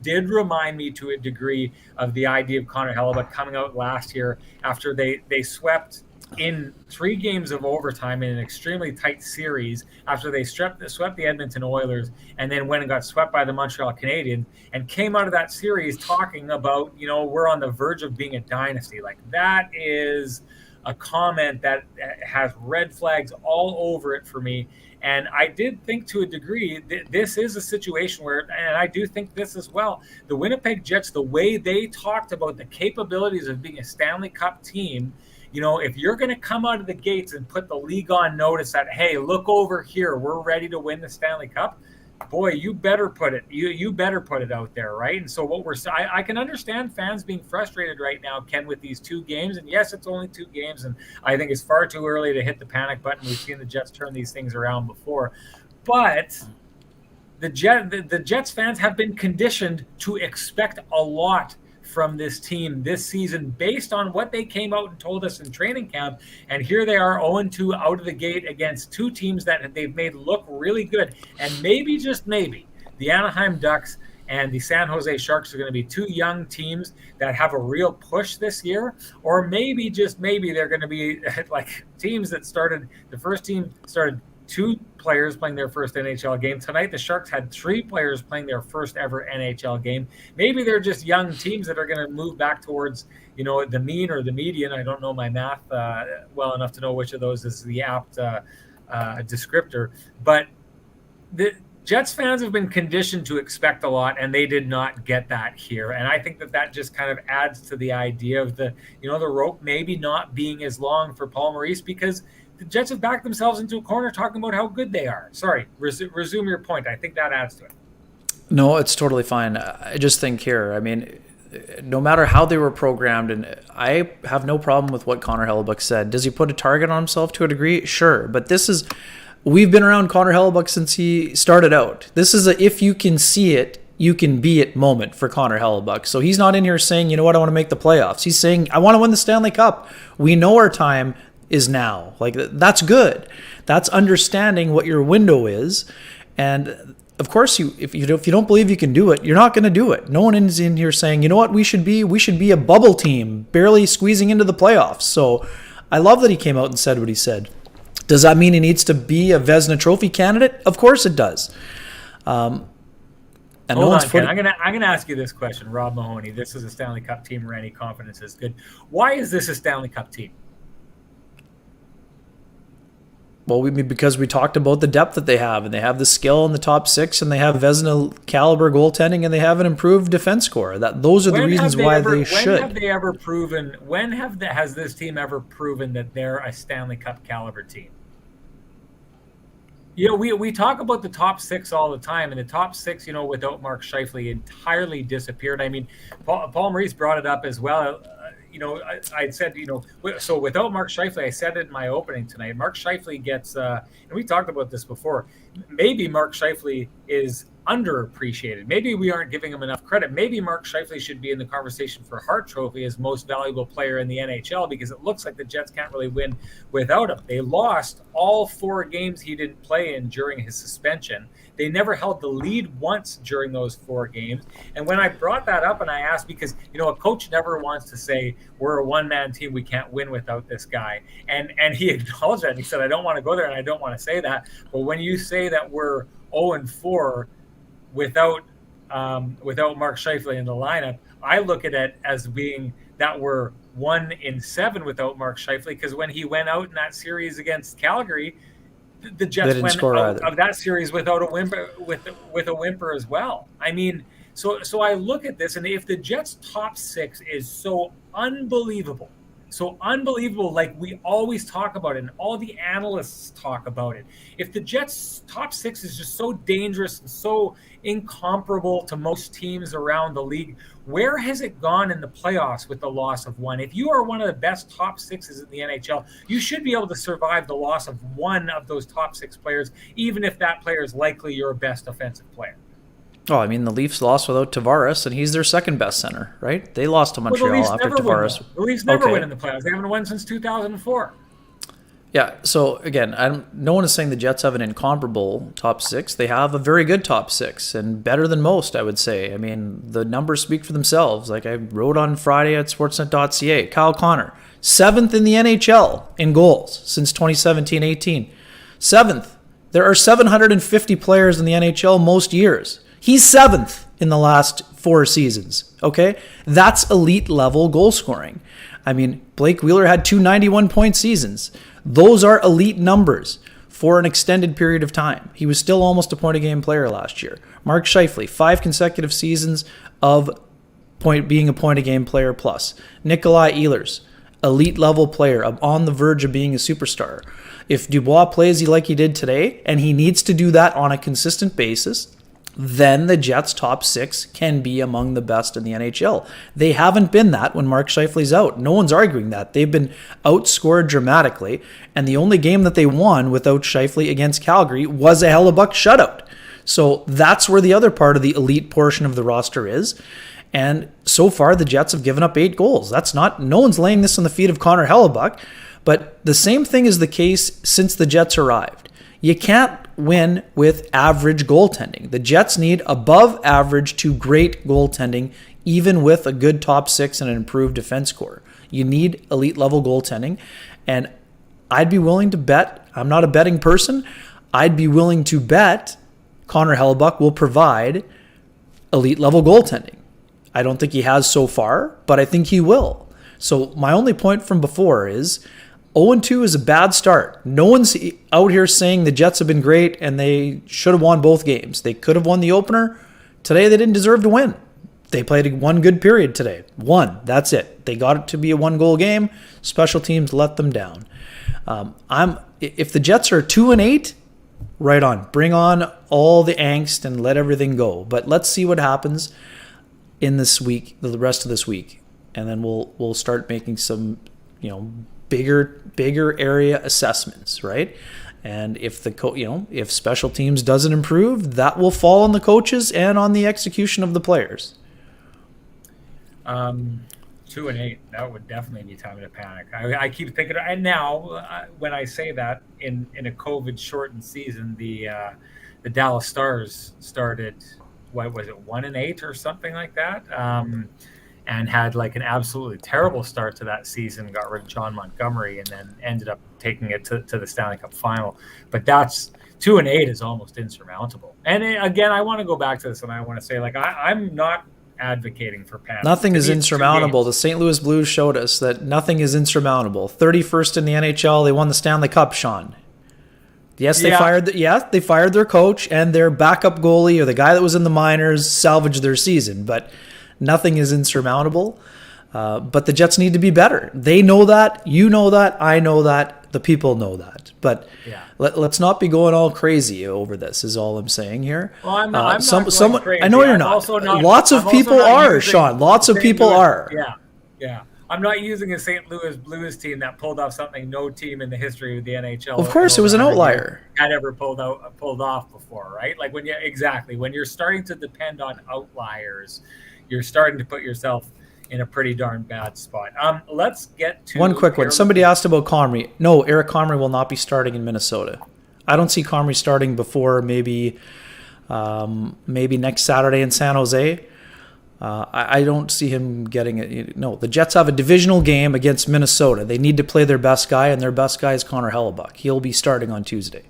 A: did remind me to a degree of the idea of Connor Hellebuck coming out last year after they swept in 3 games of overtime in an extremely tight series, after they swept the Edmonton Oilers and then went and got swept by the Montreal Canadiens, and came out of that series talking about, we're on the verge of being a dynasty. Like, that is a comment that has red flags all over it for me. And I did think, to a degree, this is a situation where, and I do think this as well, the Winnipeg Jets, the way they talked about the capabilities of being a Stanley Cup team, if you're going to come out of the gates and put the league on notice that, hey, look over here, we're ready to win the Stanley Cup, boy, you better put it. You better put it out there, right? And so I can understand fans being frustrated right now, Ken, with these 2 games. And yes, it's only 2 games, and I think it's far too early to hit the panic button. We've seen the Jets turn these things around before, but the Jets fans have been conditioned to expect a lot from this team this season based on what they came out and told us in training camp. And here they are 0-2 out of the gate against 2 teams that they've made look really good. And maybe, just maybe, the Anaheim Ducks and the San Jose Sharks are going to be 2 young teams that have a real push this year. Or maybe, just maybe, they're going to be like teams that the first team started 2 players playing their first NHL game. Tonight, the Sharks had 3 players playing their first ever NHL game. Maybe they're just young teams that are going to move back towards, the mean or the median. I don't know my math well enough to know which of those is the apt descriptor. But the Jets fans have been conditioned to expect a lot, and they did not get that here. And I think that just kind of adds to the idea of the rope maybe not being as long for Paul Maurice, because the Jets have backed themselves into a corner talking about how good they are. Sorry, resume your point. I think that adds to it.
B: No, it's totally fine. I just think here, I mean, no matter how they were programmed, and I have no problem with what Connor Hellebuck said. Does he put a target on himself to a degree? Sure. But we've been around Connor Hellebuck since he started out. This is a if you can see it, you can be it moment for Connor Hellebuck. So he's not in here saying, I want to make the playoffs. He's saying, I want to win the Stanley Cup. We know our time is now. Like, that's good. That's understanding what your window is. And of course, if you don't believe you can do it, you're not going to do it. No one is in here saying, what we should be a bubble team, barely squeezing into the playoffs. So I love that he came out and said what he said. Does that mean he needs to be a Vezina Trophy candidate? Of course it does.
A: And hold on, Ken. I'm gonna ask you this question, Rob Mahoney. This is a Stanley Cup team. Renny, confidence is good. Why is this a Stanley Cup team?
B: Well, because we talked about the depth that they have, and they have the skill in the top 6, and they have Vezina caliber goaltending, and they have an improved defense core. Those are the reasons why they should. When
A: has this team ever proven that they're a Stanley Cup caliber team? We talk about the top six all the time, and the top six, without Mark Scheifele entirely disappeared. I mean, Paul Maurice brought it up as well. I said, so without Mark Scheifele, I said it in my opening tonight. Mark Scheifele gets, and we talked about this before. Maybe Mark Scheifele is underappreciated. Maybe we aren't giving him enough credit. Maybe Mark Scheifele should be in the conversation for Hart Trophy as most valuable player in the NHL, because it looks like the Jets can't really win without him. They lost all 4 games he didn't play in during his suspension. They never held the lead once during those 4 games. And when I brought that up and I asked, because, a coach never wants to say, we're a one-man team, we can't win without this guy. And he acknowledged that. And he said, I don't want to go there and I don't want to say that. But when you say that we're 0-4 without Mark Scheifele in the lineup, I look at it as being that we're 1-7 without Mark Scheifele, because when he went out in that series against Calgary, the Jets went out of that series without a whimper, with a whimper as well. I mean, so I look at this, and if the Jets' top 6 is so unbelievable, like we always talk about it, and all the analysts talk about it, if the Jets' top 6 is just so dangerous and so incomparable to most teams around the league, where has it gone in the playoffs with the loss of one? If you are one of the best top 6s in the NHL, you should be able to survive the loss of one of those top 6 players, even if that player is likely your best offensive player.
B: Oh, I mean, the Leafs lost without Tavares, and he's their second best center, right? They lost to Montreal after Tavares.
A: The Leafs never win in the playoffs. They haven't won since 2004.
B: Yeah, so again, no one is saying the Jets have an incomparable top 6. They have a very good top 6, and better than most, I would say. I mean, the numbers speak for themselves. Like I wrote on Friday at sportsnet.ca, Kyle Connor, 7th in the NHL in goals since 2017-18. 7th. There are 750 players in the NHL most years. He's 7th in the last 4 seasons, okay? That's elite level goal scoring. I mean, Blake Wheeler had 2 91-point seasons. Those are elite numbers for an extended period of time. He was still almost a point-a-game player last year. Mark Scheifele, 5 consecutive seasons of being a point-a-game player plus. Nikolai Ehlers, elite level player, on the verge of being a superstar. If Dubois plays like he did today, and he needs to do that on a consistent basis, then the Jets' top 6 can be among the best in the NHL. They haven't been that when Mark Scheifele's out. No one's arguing that. They've been outscored dramatically, and the only game that they won without Scheifele against Calgary was a Hellebuck shutout. So that's where the other part of the elite portion of the roster is. And so far, the Jets have given up 8 goals. No one's laying this on the feet of Connor Hellebuck, but the same thing is the case since the Jets arrived. You can't win with average goaltending. The Jets need above average to great goaltending, even with a good top 6 and an improved defense core. You need elite level goaltending. And I'd be willing to bet, I'm not a betting person, I'd be willing to bet Connor Hellebuck will provide elite level goaltending. I don't think he has so far, but I think he will. So my only point from before is 0-2 is a bad start. No one's out here saying the Jets have been great and they should have won both games. They could have won the opener. Today they didn't deserve to win. They played one good period today. One. That's it. They got it to be a 1-goal game. Special teams let them down. If the Jets are 2-8, right on. Bring on all the angst and let everything go. But let's see what happens in this week, the rest of this week, and then we'll start making some, bigger area assessments, right? And if if special teams doesn't improve, that will fall on the coaches and on the execution of the players.
A: 2-8, that would definitely be time to panic. I keep thinking, and now when I say that in a COVID-shortened season, the Dallas Stars started, what was it, 1-8 or something like that, and had like an absolutely terrible start to that season. Got rid of John Montgomery, and then ended up taking it to the Stanley Cup final. But that's 2-8 is almost insurmountable. And again, I want to go back to this, and I want to say, like, I'm not advocating for panic.
B: Nothing is insurmountable. The St. Louis Blues showed us that nothing is insurmountable. 31st in the NHL, they won the Stanley Cup, Sean. Yes, they fired their coach, and their backup goalie, or the guy that was in the minors, salvaged their season. But nothing is insurmountable. But the Jets need to be better. They know that. You know that. I know that. The people know that. But
A: Yeah.
B: let's not be going all crazy over this. Is all I'm saying here.
A: Well, I'm not going crazy.
B: I know you're
A: I'm
B: not.
A: also not.
B: Lots of
A: I'm also
B: people
A: not
B: are,
A: using
B: Sean. Lots
A: the
B: of
A: St.
B: people
A: Louis,
B: are.
A: Yeah, yeah. I'm not using a St. Louis Blues team that pulled off something no team in the history of the NHL.
B: Of course, it was an outlier.
A: Had ever pulled off before, right? Like when you're starting to depend on outliers, you're starting to put yourself in a pretty darn bad spot. Let's get to
B: one quick one. Somebody asked about Comrie. No, Eric Comrie will not be starting in Minnesota. I don't see Comrie starting before maybe next Saturday in San Jose. I don't see him getting it. No, the Jets have a divisional game against Minnesota. They need to play their best guy, and their best guy is Connor Hellebuck. He'll be starting on Tuesday.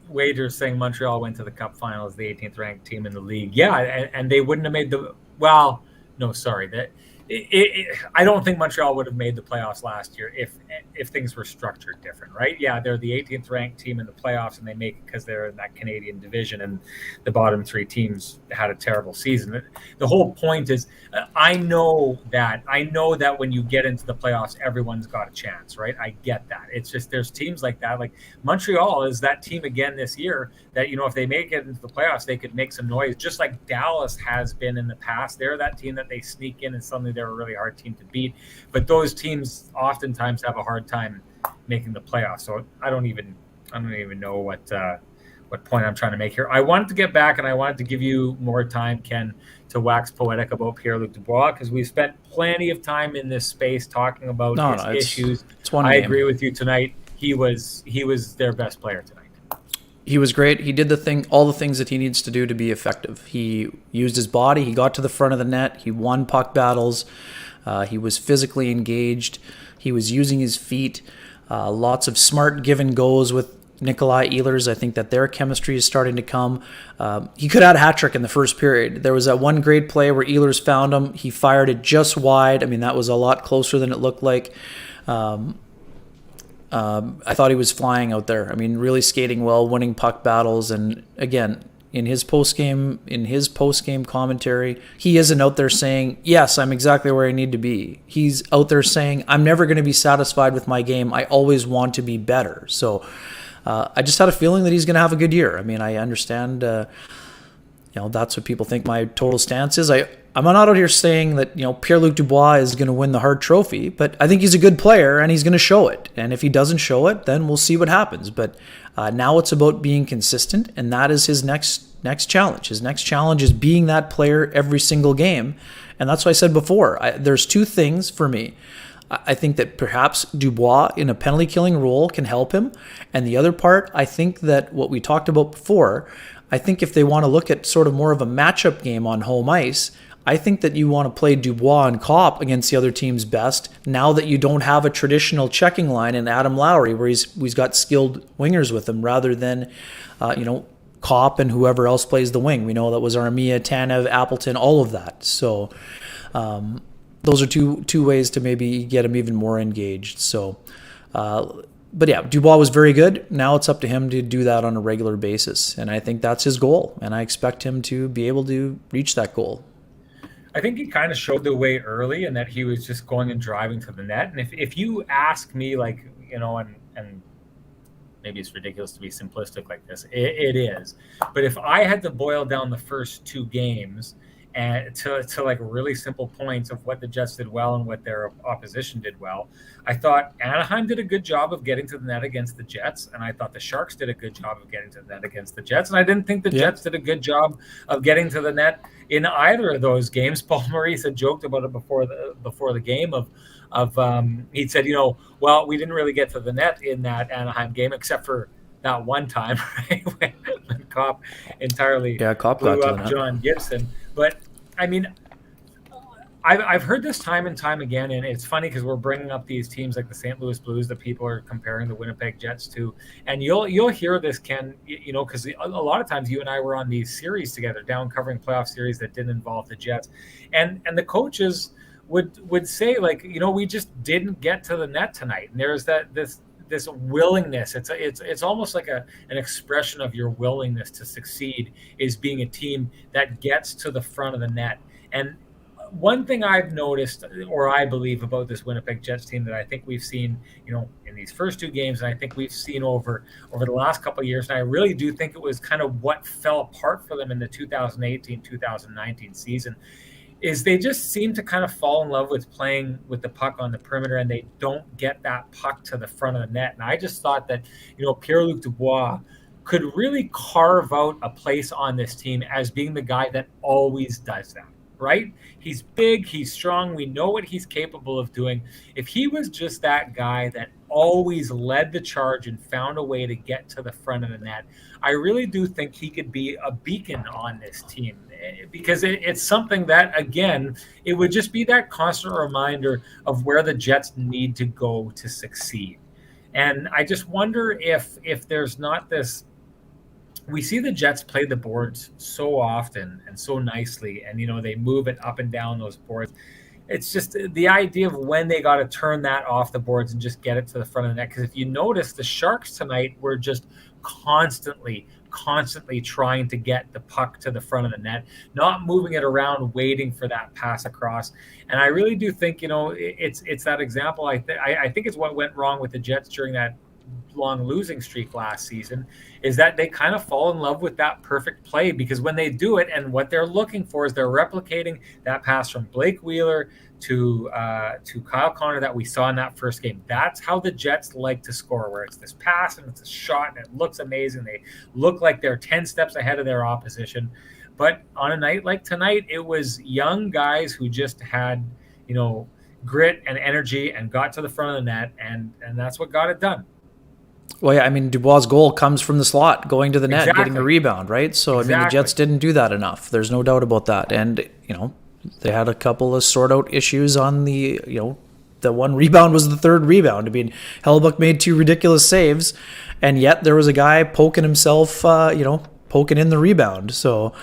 A: Wagers saying Montreal went to the Cup final as the 18th ranked team in the league. Yeah, and they wouldn't have made the. Well, no, sorry. I don't think Montreal would have made the playoffs last year if things were structured different, right? Yeah, they're the 18th ranked team in the playoffs, and they make it because they're in that Canadian division, and the bottom three teams had a terrible season. The whole point is, I know that when you get into the playoffs, everyone's got a chance, right? I get that. It's just there's teams like that. Like Montreal is that team again this year that, if they make it into the playoffs, they could make some noise, just like Dallas has been in the past. They're that team that they sneak in and suddenly they're a really hard team to beat. But those teams oftentimes have a hard time making the playoffs. So I don't even know what point I'm trying to make here. I wanted to get back and I wanted to give you more time, Ken, to wax poetic about Pierre-Luc Dubois, because we've spent plenty of time in this space talking about his issues. I agree with you tonight. He was their best player tonight.
B: He was great. He did all the things that he needs to do to be effective. He used his body. He got to the front of the net. He won puck battles. He was physically engaged. He was using his feet. Lots of smart give and goes with Nikolai Ehlers. I think that their chemistry is starting to come. He could have had a hat trick in the first period. There was that one great play where Ehlers found him. He fired it just wide. I mean, that was a lot closer than it looked like. I thought he was flying out there. I mean, really skating well, winning puck battles, and again, in his post-game commentary, he isn't out there saying, yes, I'm exactly where I need to be. He's out there saying, I'm never going to be satisfied with my game. I always want to be better. So I just had a feeling that he's going to have a good year. I mean, I understand, that's what people think my total stance is. I'm not out here saying that, Pierre-Luc Dubois is going to win the Hart Trophy, but I think he's a good player and he's going to show it. And if he doesn't show it, then we'll see what happens. But now it's about being consistent, and that is his next challenge. His next challenge is being that player every single game. And that's what I said before. There's two things for me. I think that perhaps Dubois in a penalty killing role can help him. And the other part, I think that what we talked about before, I think if they want to look at sort of more of a matchup game on home ice, I think that you want to play Dubois and Kopp against the other team's best now that you don't have a traditional checking line in Adam Lowry where he's got skilled wingers with him rather than, Kopp and whoever else plays the wing. We know that was Armia, Tanev, Appleton, all of that. So those are two ways to maybe get him even more engaged. So, but yeah, Dubois was very good. Now it's up to him to do that on a regular basis. And I think that's his goal. And I expect him to be able to reach that goal.
A: I think he kind of showed the way early in that he was just going and driving to the net. And if you ask me, and maybe it's ridiculous to be simplistic like this, it is. But if I had to boil down the first two games and to like really simple points of what the Jets did well and what their opposition did well, I thought Anaheim did a good job of getting to the net against the Jets, and I thought the Sharks did a good job of getting to the net against the Jets, and I didn't think the Jets did a good job of getting to the net in either of those games. Paul Maurice had joked about it before the game he said, well, we didn't really get to the net in that Anaheim game except for that one time, right, when Kopp entirely blew up John Gibson. But I mean, I've heard this time and time again, and it's funny because we're bringing up these teams like the St. Louis Blues that people are comparing the Winnipeg Jets to, and you'll hear this, Ken, because a lot of times you and I were on these series together, down covering playoff series that didn't involve the Jets, and the coaches would say, like, we just didn't get to the net tonight, and there's this willingness. It's almost like an expression of your willingness to succeed is being a team that gets to the front of the net. And one thing I've noticed, or I believe, about this Winnipeg Jets team that I think we've seen, in these first two games, and I think we've seen over the last couple of years, and I really do think it was kind of what fell apart for them in the 2018-2019 season, is they just seem to kind of fall in love with playing with the puck on the perimeter, and they don't get that puck to the front of the net. And I just thought that, Pierre-Luc Dubois could really carve out a place on this team as being the guy that always does that, right? He's big, he's strong, we know what he's capable of doing. If he was just that guy that always led the charge and found a way to get to the front of the net, I really do think he could be a beacon on this team, because it's something that, again, it would just be that constant reminder of where the Jets need to go to succeed. And I just wonder if there's not this. We see the Jets play the boards so often and so nicely, and they move it up and down those boards. It's just the idea of when they got to turn that off the boards and just get it to the front of the net. Because if you notice, the Sharks tonight were just constantly trying to get the puck to the front of the net, not moving it around, waiting for that pass across. And I really do think, it's that example. I think it's what went wrong with the Jets during that long losing streak last season, is that they kind of fall in love with that perfect play, because when they do it, and what they're looking for is they're replicating that pass from Blake Wheeler to Kyle Connor that we saw in that first game. That's how the Jets like to score, where it's this pass and it's a shot and it looks amazing. They look like they're 10 steps ahead of their opposition. But on a night like tonight, it was young guys who just had, grit and energy and got to the front of the net, and that's what got it done.
B: Well, yeah, I mean, Dubois' goal comes from the slot, going to the net, getting a rebound, right? So, I mean, the Jets didn't do that enough. There's no doubt about that. And, they had a couple of sort-out issues on the, the one rebound was the third rebound. I mean, Hellebuyck made two ridiculous saves, and yet there was a guy poking himself, poking in the rebound. So,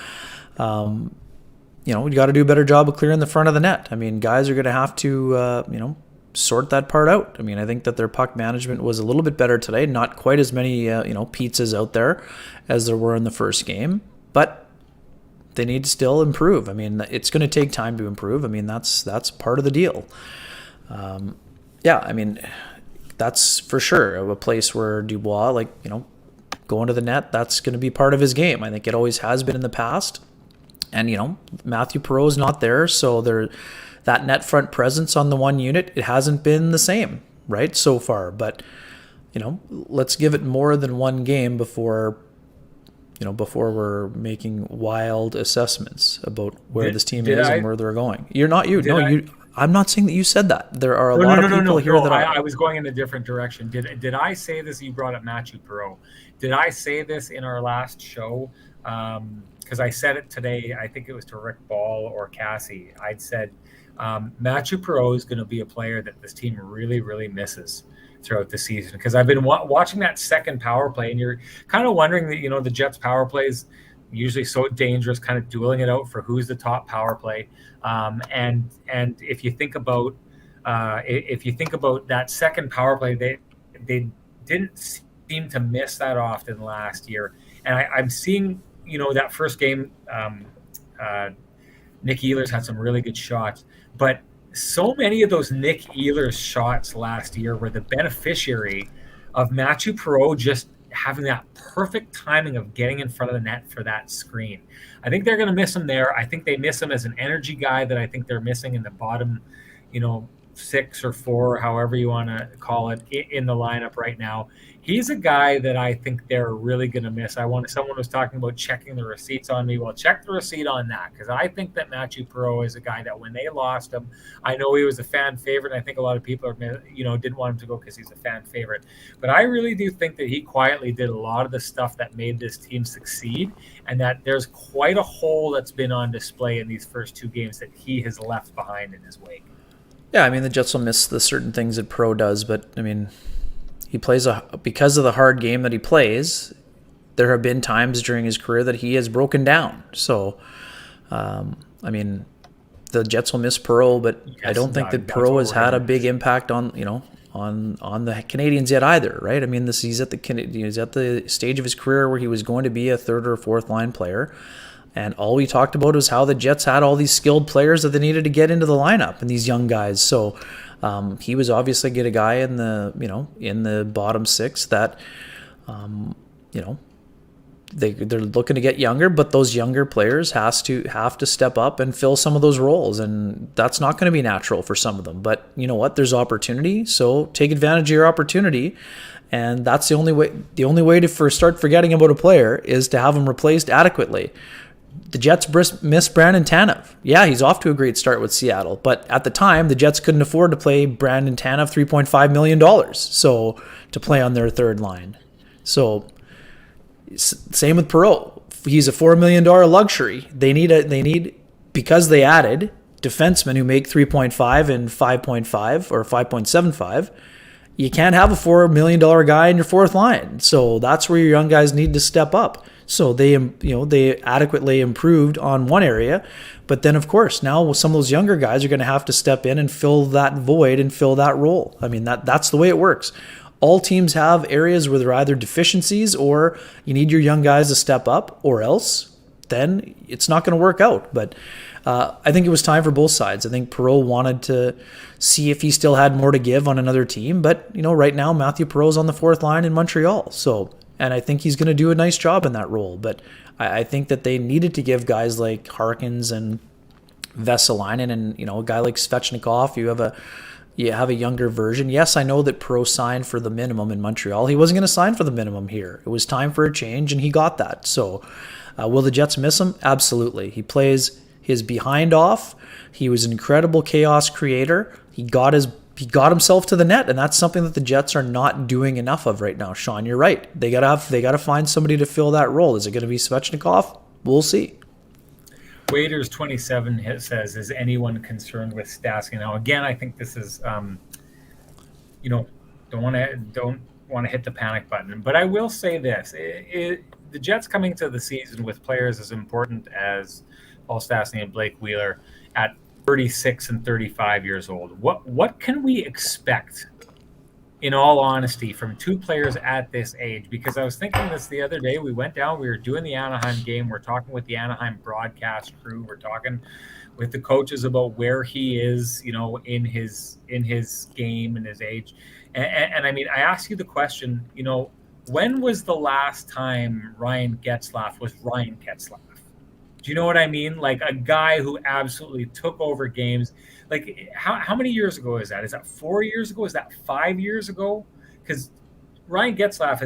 B: you got to do a better job of clearing the front of the net. I mean, guys are going to have to, sort that part out. I mean, I think that their puck management was a little bit better today. Not quite as many, pizzas out there as there were in the first game, but they need to still improve. I mean, it's going to take time to improve. I mean, that's part of the deal. I mean, that's for sure a place where Dubois, going to the net, that's going to be part of his game. I think it always has been in the past. And, Matthew Perreault's not there, so that net front presence on the one unit, it hasn't been the same, right, so far. But, let's give it more than one game before we're making wild assessments about where this team is and where they're going. You're not you. No, you. I'm not saying that you said that. There are a lot of people here that
A: I was going in a different direction. Did I say this? You brought up Matthew Perreault. Did I say this in our last show? Because I said it today. I think it was to Rick Ball or Cassie. I'd said, Matthew Perreault is going to be a player that this team really, really misses throughout the season, because I've been watching that second power play, and you're kind of wondering that, the Jets power play is usually so dangerous, kind of dueling it out for who's the top power play. And if you think about that second power play, they didn't seem to miss that often last year. And I'm seeing, that first game, Nick Ehlers had some really good shots, but so many of those Nick Ehlers shots last year were the beneficiary of Matthew Perreault just having that perfect timing of getting in front of the net for that screen. I think they're going to miss him there. I think they miss him as an energy guy that I think they're missing in the bottom, 6 or 4, however you want to call it, in the lineup right now. He's a guy that I think they're really going to miss. Someone was talking about checking the receipts on me. Well, check the receipt on that, because I think that Matthew Perreault is a guy that when they lost him, I know he was a fan favorite. And I think a lot of people didn't want him to go because he's a fan favorite. But I really do think that he quietly did a lot of the stuff that made this team succeed, and that there's quite a hole that's been on display in these first two games that he has left behind in his wake.
B: Yeah, I mean, the Jets will miss the certain things that Perreault does, but I mean, he plays because of the hard game that he plays. There have been times during his career that he has broken down. So, I mean, the Jets will miss Perreault, but I don't think that Perreault has had a big impact on the Canadians yet either, right? I mean, he's at the stage of his career where he was going to be a third or fourth line player, And all we talked about was how the Jets had all these skilled players that they needed to get into the lineup and these young guys. So he was obviously a guy in the bottom six that, they're looking to get younger, but those younger players have to step up and fill some of those roles, and that's not going to be natural for some of them. But you know what? There's opportunity, so take advantage of your opportunity, and that's the only way. The only way to start forgetting about a player is to have him replaced adequately. The Jets miss Brandon Tanev. Yeah, he's off to a great start with Seattle, but at the time, the Jets couldn't afford to play Brandon Tanev $3.5 million, so to play on their third line. So same with Perreault. He's a $4 million luxury. They need because they added defensemen who make 3.5 and 5.5 or 5.75. You can't have a $4 million guy in your fourth line. So that's where your young guys need to step up. So they adequately improved on one area, but then of course now some of those younger guys are going to have to step in and fill that void and fill that role. I mean that's the way it works. All teams have areas where there are either deficiencies or you need your young guys to step up, or else then it's not going to work out. But I think it was time for both sides. I think Perreault wanted to see if he still had more to give on another team. But, right now Matthew Perreault's on the fourth line in Montreal. And I think he's going to do a nice job in that role. But I think that they needed to give guys like Harkins and Vesalainen and, a guy like Svechnikov, you have a younger version. Yes, I know that Perreault signed for the minimum in Montreal. He wasn't going to sign for the minimum here. It was time for a change, and he got that. So will the Jets miss him? Absolutely. He plays his behind off. He was an incredible chaos creator. He got himself to the net, and that's something that the Jets are not doing enough of right now. Sean, you're right. They gotta find somebody to fill that role. Is it going to be Svechnikov? We'll see.
A: Waiters 27 says, "Is anyone concerned with Stastny?" Now, again, I think this is, don't want to hit the panic button. But I will say this: the Jets coming to the season with players as important as Paul Stastny and Blake Wheeler at 36 and 35 years old. What can we expect, in all honesty, from two players at this age? Because I was thinking this the other day. We went down, we were doing the Anaheim game. We're talking with the Anaheim broadcast crew. We're talking with the coaches about where he is, in his game and his age. And I mean, I ask you the question, when was the last time Ryan Getzlaf was Ryan Getzlaf? Do you know what I mean? Like a guy who absolutely took over games. Like how many years ago is that? Is that 4 years ago? Is that 5 years ago? Because Ryan Getzlaf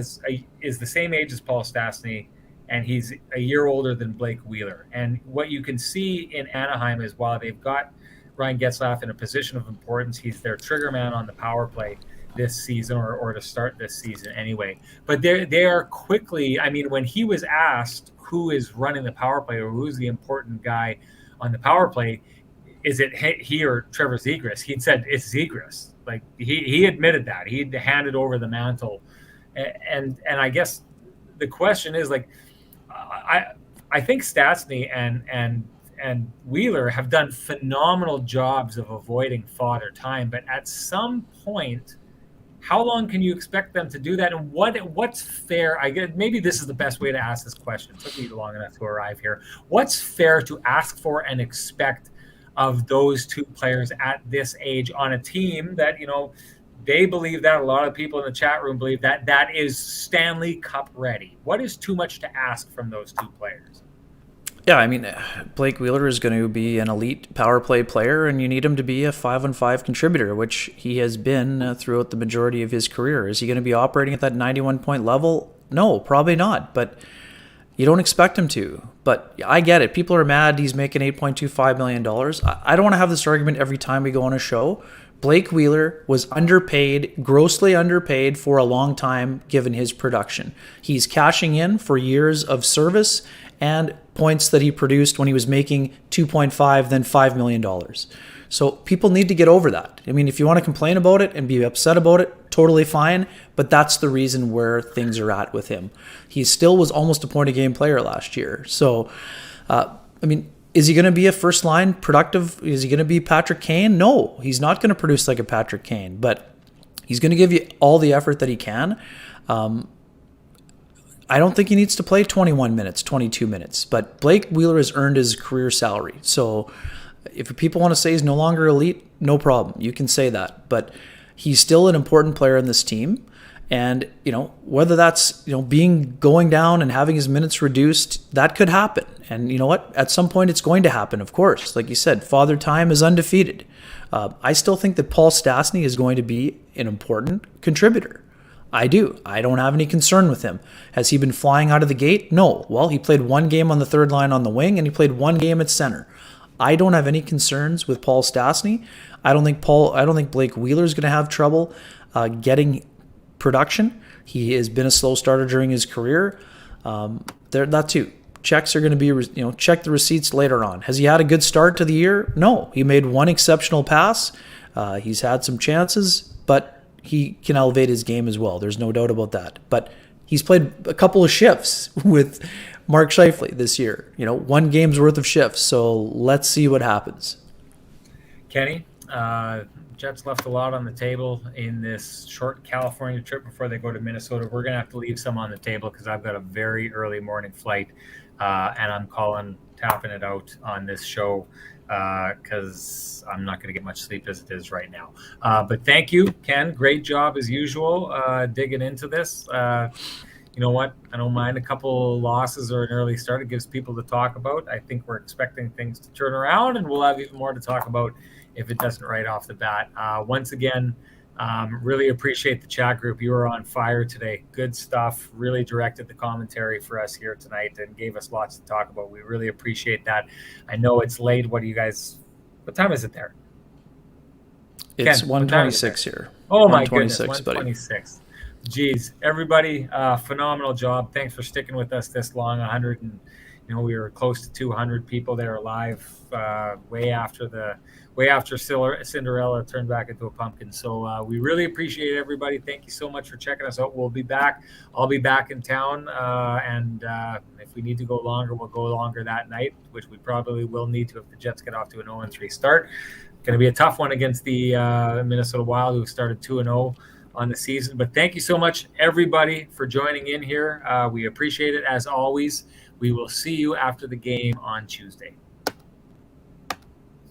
A: is the same age as Paul Stastny, and he's a year older than Blake Wheeler. And what you can see in Anaheim is while they've got Ryan Getzlaf in a position of importance, he's their trigger man on the power play this season, or to start this season anyway. But they are quickly, I mean, when he was asked who is running the power play or who's the important guy on the power play, is it he or Trevor Zegras? He'd said it's Zegras. Like he admitted that. He'd handed over the mantle. And I guess the question is, like, I think Stastny and Wheeler have done phenomenal jobs of avoiding father time, but at some point, how long can you expect them to do that? And what's fair? I guess maybe this is the best way to ask this question. It took me long enough to arrive here. What's fair to ask for and expect of those two players at this age on a team that, they believe that, a lot of people in the chat room believe that is Stanley Cup ready? What is too much to ask from those two players?
B: Yeah, I mean, Blake Wheeler is going to be an elite power play player, and you need him to be a 5-on-5 contributor, which he has been throughout the majority of his career. Is he going to be operating at that 91-point level? No, probably not, but you don't expect him to. But I get it. People are mad he's making $8.25 million. I don't want to have this argument every time we go on a show. Blake Wheeler was underpaid, grossly underpaid for a long time given his production. He's cashing in for years of service and points that he produced when he was making $2.5, then $5 million. So people need to get over that. I mean, if you want to complain about it and be upset about it, totally fine, but that's the reason where things are at with him. He still was almost a point-a-game player last year. So, I mean, is he going to be a first-line productive? Is he going to be Patrick Kane? No, he's not going to produce like a Patrick Kane, but he's going to give you all the effort that he can. I don't think he needs to play 21 minutes, 22 minutes, but Blake Wheeler has earned his career salary. So if people want to say he's no longer elite, no problem. You can say that, but he's still an important player in this team. And, whether that's, going down and having his minutes reduced, that could happen. And you know what? At some point it's going to happen, of course. Like you said, Father Time is undefeated. I still think that Paul Stastny is going to be an important contributor. I do. I don't have any concern with him. Has he been flying out of the gate? No. Well, he played one game on the third line on the wing, and he played one game at center. I don't have any concerns with Paul Stastny. I don't think Blake Wheeler is going to have trouble getting production. He has been a slow starter during his career. That too. Checks are going to be, check the receipts later on. Has he had a good start to the year? No. He made one exceptional pass. He's had some chances, but he can elevate his game as well. There's no doubt about that. But he's played a couple of shifts with Mark Scheifele this year. One game's worth of shifts. So let's see what happens.
A: Kenny, Jets left a lot on the table in this short California trip before they go to Minnesota. We're going to have to leave some on the table because I've got a very early morning flight, and I'm tapping it out on this show because I'm not going to get much sleep as it is right now. But thank you, Ken. Great job as usual digging into this. You know what? I don't mind a couple losses or an early start. It gives people to talk about. I think we're expecting things to turn around, and we'll have even more to talk about if it doesn't right off the bat. Once again, really appreciate the chat group. You were on fire today. Good stuff. Really directed the commentary for us here tonight and gave us lots to talk about. We really appreciate that. I know it's late. What time is it there?
B: It's 1:26 here.
A: Oh my goodness, 1:26. Geez, everybody, phenomenal job. Thanks for sticking with us this long. 100 and we were close to 200 people there live way after Cinderella turned back into a pumpkin. So we really appreciate everybody. Thank you so much for checking us out. We'll be back. I'll be back in town, and if we need to go longer, we'll go longer that night, which we probably will need to if the Jets get off to an 0-3 start. Going to be a tough one against the Minnesota Wild, who started 2-0 on the season. But thank you so much, everybody, for joining in here. We appreciate it as always. We will see you after the game on Tuesday.